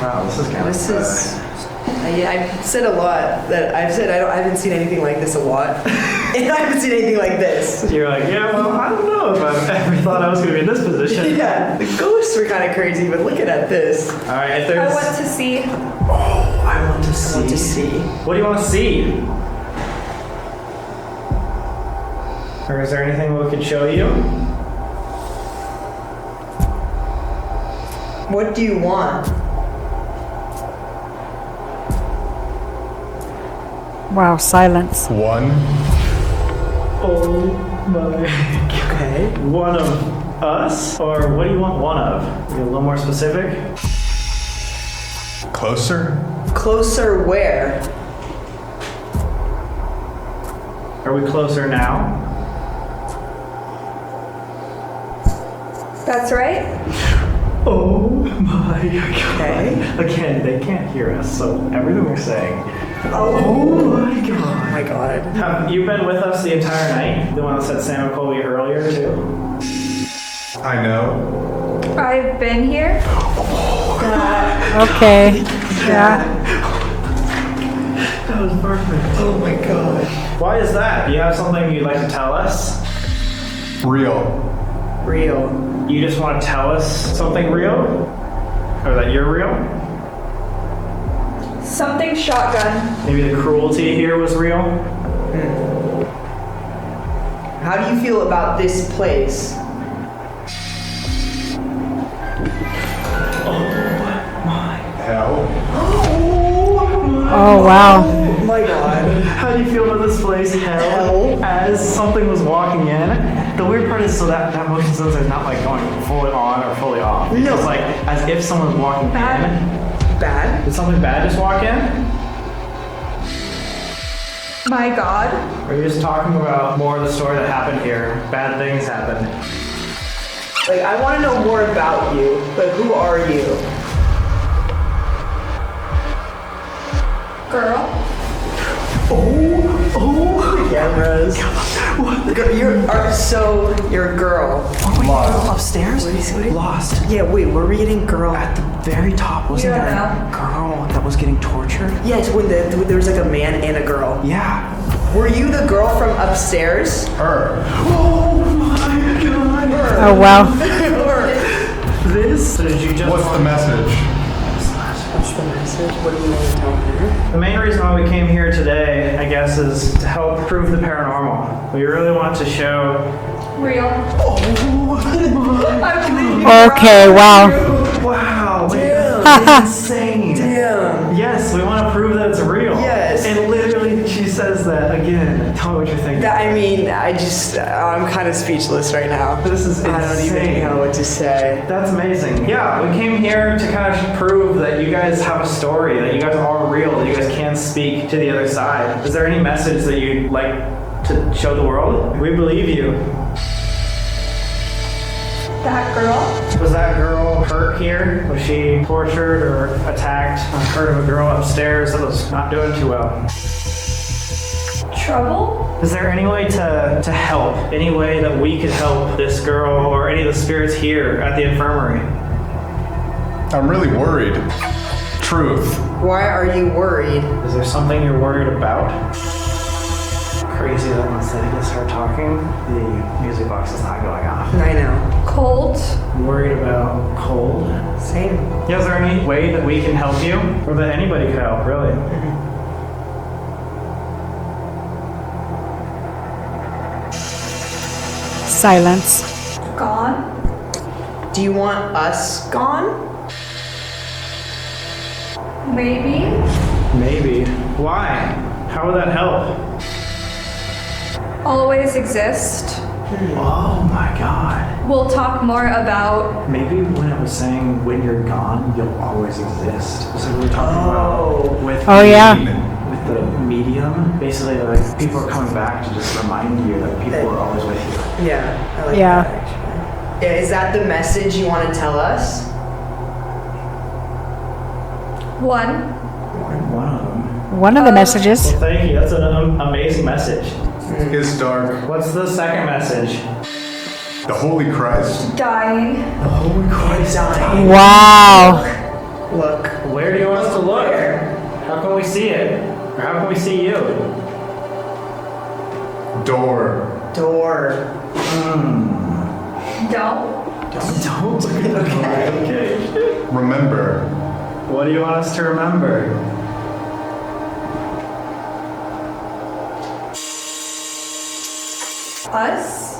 Wow, this is kind of
This is. Yeah, I've said a lot that I've said I haven't seen anything like this a lot. And I haven't seen anything like this.
You're like, yeah, well, I don't know if I've ever thought I was going to be in this position.
Yeah, the ghosts were kind of crazy, but looking at this.
All right, if
I
there's...
want to see.
I want to see.
I want to see.
What do you want to see? Or is there anything we could show you?
What do you want?
Wow, silence.
One.
Oh my.
Okay.
One of us? Or what do you want one of? Be a little more specific?
Closer?
Closer where?
Are we closer now?
That's right.
Oh my god.
Okay.
Again, they can't hear us, so everything we're saying. Oh my god.
Oh my god.
Have you been with us the entire night? The one that said Sam and Colby earlier, too?
I know.
I've been here.
Okay. Yeah.
was perfect.
Oh my god.
Why is that? Do you have something you'd like to tell us?
Real.
Real.
You just want to tell us something real? Or that you're real?
Something shotgun.
Maybe the cruelty here was real?
How do you feel about this place?
Hell.
Oh, wow.
Oh my god.
How do you feel about this place? Hell. As something was walking in. The weird part is so that motion sensor is not like going fully on or fully off. It's just like as if someone was walking in.
Bad?
Did something bad just walk in?
My God.
Or are you just talking about more of the story that happened here? Bad things happened.
Like, I want to know more about you. Like, who are you?
Girl.
Oh, cameras. What? You're a girl.
Lost. Upstairs? Lost.
Yeah, wait, were we getting girl?
At the very top, wasn't
Yeah.
there a girl that was getting tortured?
Yes, when there was like a man and a girl.
Yeah.
Were you the girl from upstairs?
Her.
Oh my god!
Oh, wow.
This? So did you just
What's the message?
What's the message? What do you want to tell her?
The main reason why we came here today, I guess, is to help prove the paranormal. We really want to show.
Real.
Okay, wow.
Wow!
Damn.
Insane!
Damn.
Yes, we want to prove that it's real.
Yes.
And literally, she says that again. Tell me what you're thinking.
I'm kind of speechless right now.
This is insane.
I don't even know what to say.
That's amazing. Yeah, we came here to kind of prove that you guys have a story, that you guys are real, that you guys can speak to the other side. Is there any message that you'd like to show the world? We believe you.
That girl.
Was that girl hurt here? Was she tortured or attacked? I heard of a girl upstairs that was not doing too well.
Trouble.
Is there any way to help? Any way that we could help this girl or any of the spirits here at the infirmary?
I'm really worried. Truth.
Why are you worried?
Is there something you're worried about? Crazy that once they start talking, the music box is not going off.
I know.
Cold.
Worried about cold?
Same.
Yeah, is there any way that we can help you? Or that anybody could help, really?
Silence.
Gone.
Do you want us gone?
Maybe.
Maybe. Why? How would that help?
Always exist.
Oh my god.
We'll talk more about.
Maybe when it was saying when you're gone, you'll always exist. So we were talking about with
Oh, yeah.
with the medium. Basically, like people are coming back to just remind you that people are always with you.
Yeah, I like
Yeah.
that actually. Yeah, is that the message you want to tell us?
One.
One of them.
One of the messages.
Well, thank you. That's an amazing message.
It's dark.
What's the second message?
The Holy Christ.
Dying.
The Holy Christ.
Dying.
Wow.
Look.
Where do you want us to look? How can we see it? Or how can we see you?
Door.
Door.
Don't.
Don't look at the okay.
Remember.
What do you want us to remember?
Us.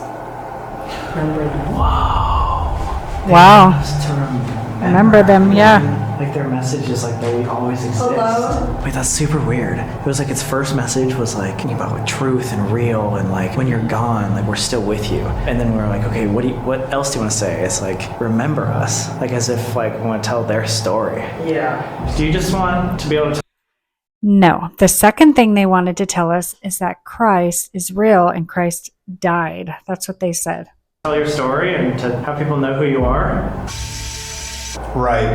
Remember that.
Wow.
Us to
Remember them, yeah.
Like their message is like that we always exist.
Hello.
Wait, that's super weird. It was like its first message was like about like, truth and real and like when you're gone, like we're still with you. And then we're like, okay, what else do you want to say? It's like remember us, like as if like we want to tell their story.
Yeah.
Do you just want to be able to
No. The second thing they wanted to tell us is that Christ is real and Christ died. That's what they said.
tell your story and to have people know who you are?
Right.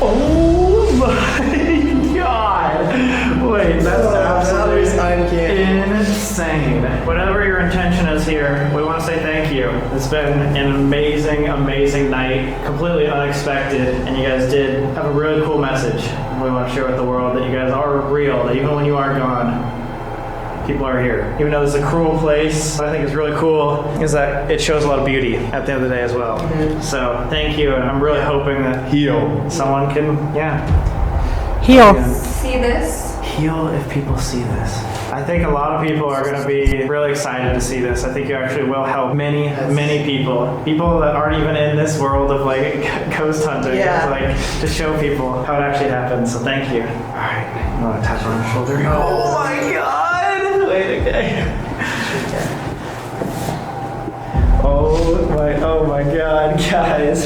Oh my god! Wait, that's absolutely
uncanny.
insane. Whatever your intention is here, we want to say thank you. It's been an amazing, amazing night, completely unexpected, and you guys did have a really cool message. We want to share with the world that you guys are real, that even when you are gone, people are here. Even though this is a cruel place, what I think is really cool is that it shows a lot of beauty at the end of the day as well. So thank you, and I'm really hoping that someone can,
Heal.
See this?
heal if people see this. I think a lot of people are going to be really excited to see this. I think you actually will help many, many people that aren't even in this world of like ghost hunting.
Yeah.
Like to show people how it actually happens. So thank you. All right, you want to tap on her shoulder?
Oh my god!
Wait, okay. Oh my god, guys.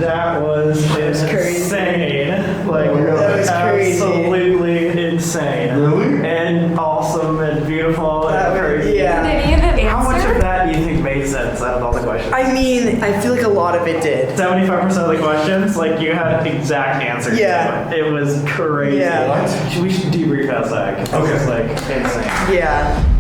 That was insane. Like,
that was crazy.
Absolutely insane.
Really?
And awesome and beautiful and crazy.
Yeah.
Did any of it
How much
answer?
of that do you think made sense out of all the questions?
I mean, I feel like a lot of it did.
75% of the questions, like, you had exact answers.
Yeah.
To it. It was crazy.
Yeah.
What?
We should debrief outside. It was, like, insane.
Yeah.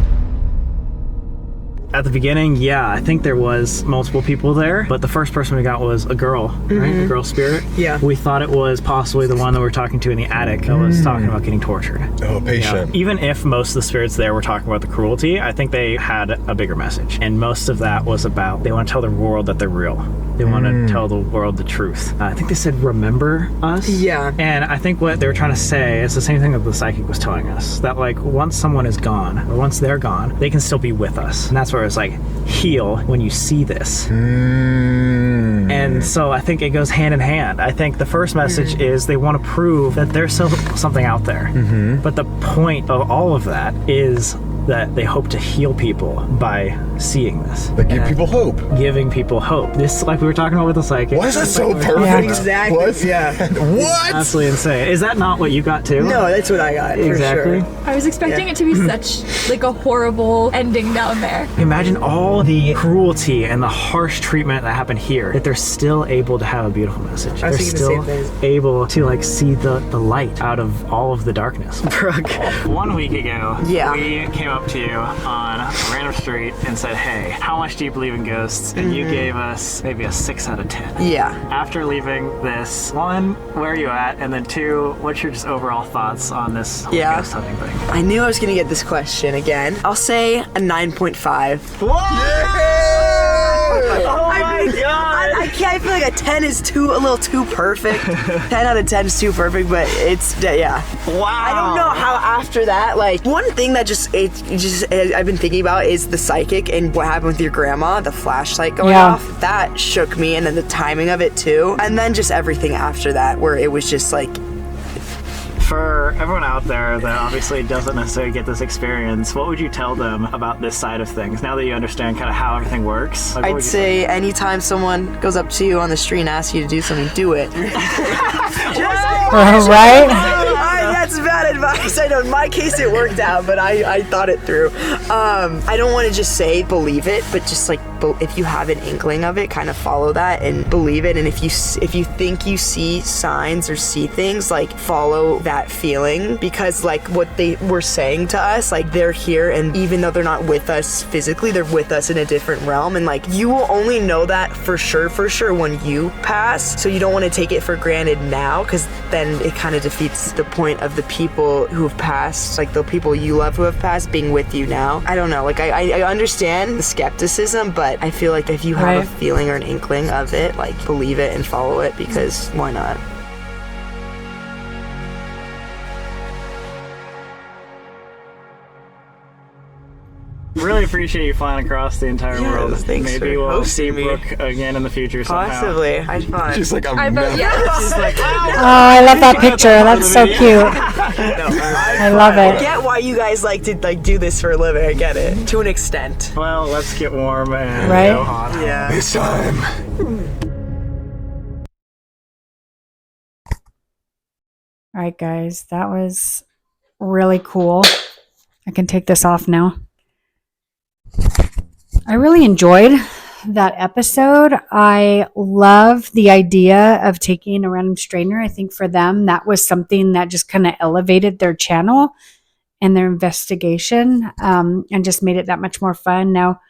At the beginning, yeah, I think there was multiple people there, but the first person we got was a girl, right? A girl spirit.
Yeah.
We thought it was possibly the one that we were talking to in the attic that was talking about getting tortured.
Oh, patient.
Even if most of the spirits there were talking about the cruelty, I think they had a bigger message. And most of that was about they want to tell the world that they're real. They want to tell the world the truth. I think they said, remember us?
Yeah.
And I think what they were trying to say is the same thing that the psychic was telling us. That like once someone is gone, or once they're gone, they can still be with us. And that's where it's like, heal when you see this. And so I think it goes hand in hand. I think the first message is they want to prove that there's still something out there. But the point of all of that is that they hope to heal people by seeing this.
They give people hope.
Giving people hope. This, like we were talking about with the psychic.
Why is that so perfect?
Yeah.
Exactly.
What?
Yeah.
What?
Absolutely insane. Is that not what you got too?
No, that's what I got.
Exactly.
For sure.
I was expecting it to be such like a horrible ending down there.
Imagine all the cruelty and the harsh treatment that happened here, that they're still able to have a beautiful message.
I was
They're
thinking the
still
same thing.
able to like see the light out of all of the darkness.
Brooke.
1 week ago,
Yeah.
we came up to you on a random street and said, hey, how much do you believe in ghosts? And you gave us maybe a 6 out of 10.
Yeah.
After leaving this, 1, where are you at? And then 2, what's your just overall thoughts on this whole
Yeah.
ghost hunting thing?
I knew I was gonna get this question again. I'll say a 9.5.
Oh my god!
I can't. I feel like a 10 is a little too perfect. 10 out of 10 is too perfect, but it's yeah.
Wow!
I don't know how after that, like one thing that I've been thinking about is the psychic and what happened with your grandma, the flashlight going
Yeah.
off. That shook me, and then the timing of it too, and then just everything after that, where it was just like.
For everyone out there that obviously doesn't necessarily get this experience, what would you tell them about this side of things now that you understand kind of how everything works? Like, what
I'd
would you
say anytime someone goes up to you on the street and asks you to do something, do it.
Right?
That's bad advice. I know in my case it worked out, but I thought it through. I don't want to just say believe it, but just like if you have an inkling of it, kind of follow that and believe it. And if you think you see signs or see things, like follow that feeling, because like what they were saying to us, like they're here, and even though they're not with us physically, they're with us in a different realm, and like you will only know that for sure when you pass. So you don't want to take it for granted now, because then it kind of defeats the point of the people who have passed, like the people you love who have passed, being with you now. I don't know, like I understand the skepticism, but I feel like if you have
Right.
a feeling or an inkling of it, like believe it and follow it, because why not?
Really appreciate you flying across the entire world.
thanks
Maybe
for
we'll see
hosting me.
Brooke again in the future somehow.
Possibly. I had fun.
She's like,
I
I'm
bet,
never.
yes.
She's like,
Oh, I love that picture. That's so cute. I love
I
it.
get why you guys like to do this for a living. I get it to an extent.
well, let's get warm and
Right?
go on.
Yeah.
This time.
All right, guys, that was really cool. I can take this off now. I really enjoyed that episode. I love the idea of taking a random stranger. I think for them, that was something that just kind of elevated their channel and their investigation, and just made it that much more fun. Now,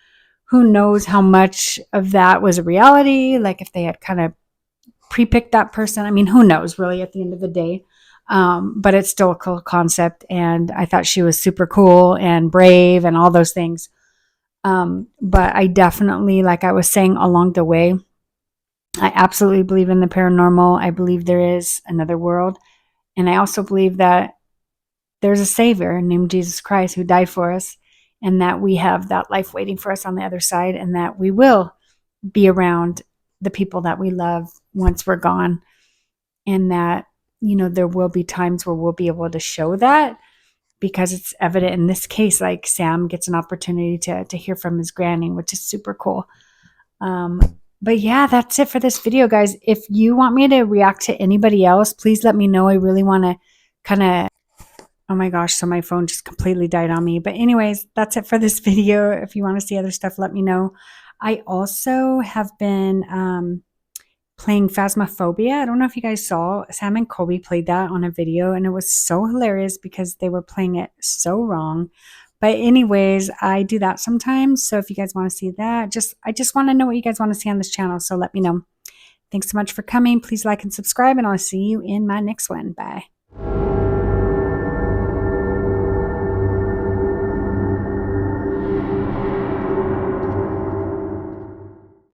who knows how much of that was a reality, like if they had kind of pre-picked that person. I mean, who knows really at the end of the day. But it's still a cool concept. And I thought she was super cool and brave and all those things. But I definitely, like I was saying along the way, I absolutely believe in the paranormal. I believe there is another world. And I also believe that there's a savior named Jesus Christ who died for us, and that we have that life waiting for us on the other side, and that we will be around the people that we love once we're gone. And that, you know, there will be times where we'll be able to show that, because it's evident in this case, like Sam gets an opportunity to hear from his granny, which is super cool. But yeah, that's it for this video, guys. If you want me to react to anybody else, please let me know. I really want to kind of, oh my gosh, so my phone just completely died on me. But anyways, that's it for this video. If you want to see other stuff, let me know. I also have been playing Phasmophobia. I don't know if you guys saw, Sam and Colby played that on a video, and it was so hilarious because they were playing it so wrong. But anyways, I do that sometimes. So if you guys want to see that, I just want to know what you guys want to see on this channel. So let me know. Thanks so much for coming. Please like and subscribe, and I'll see you in my next one. Bye.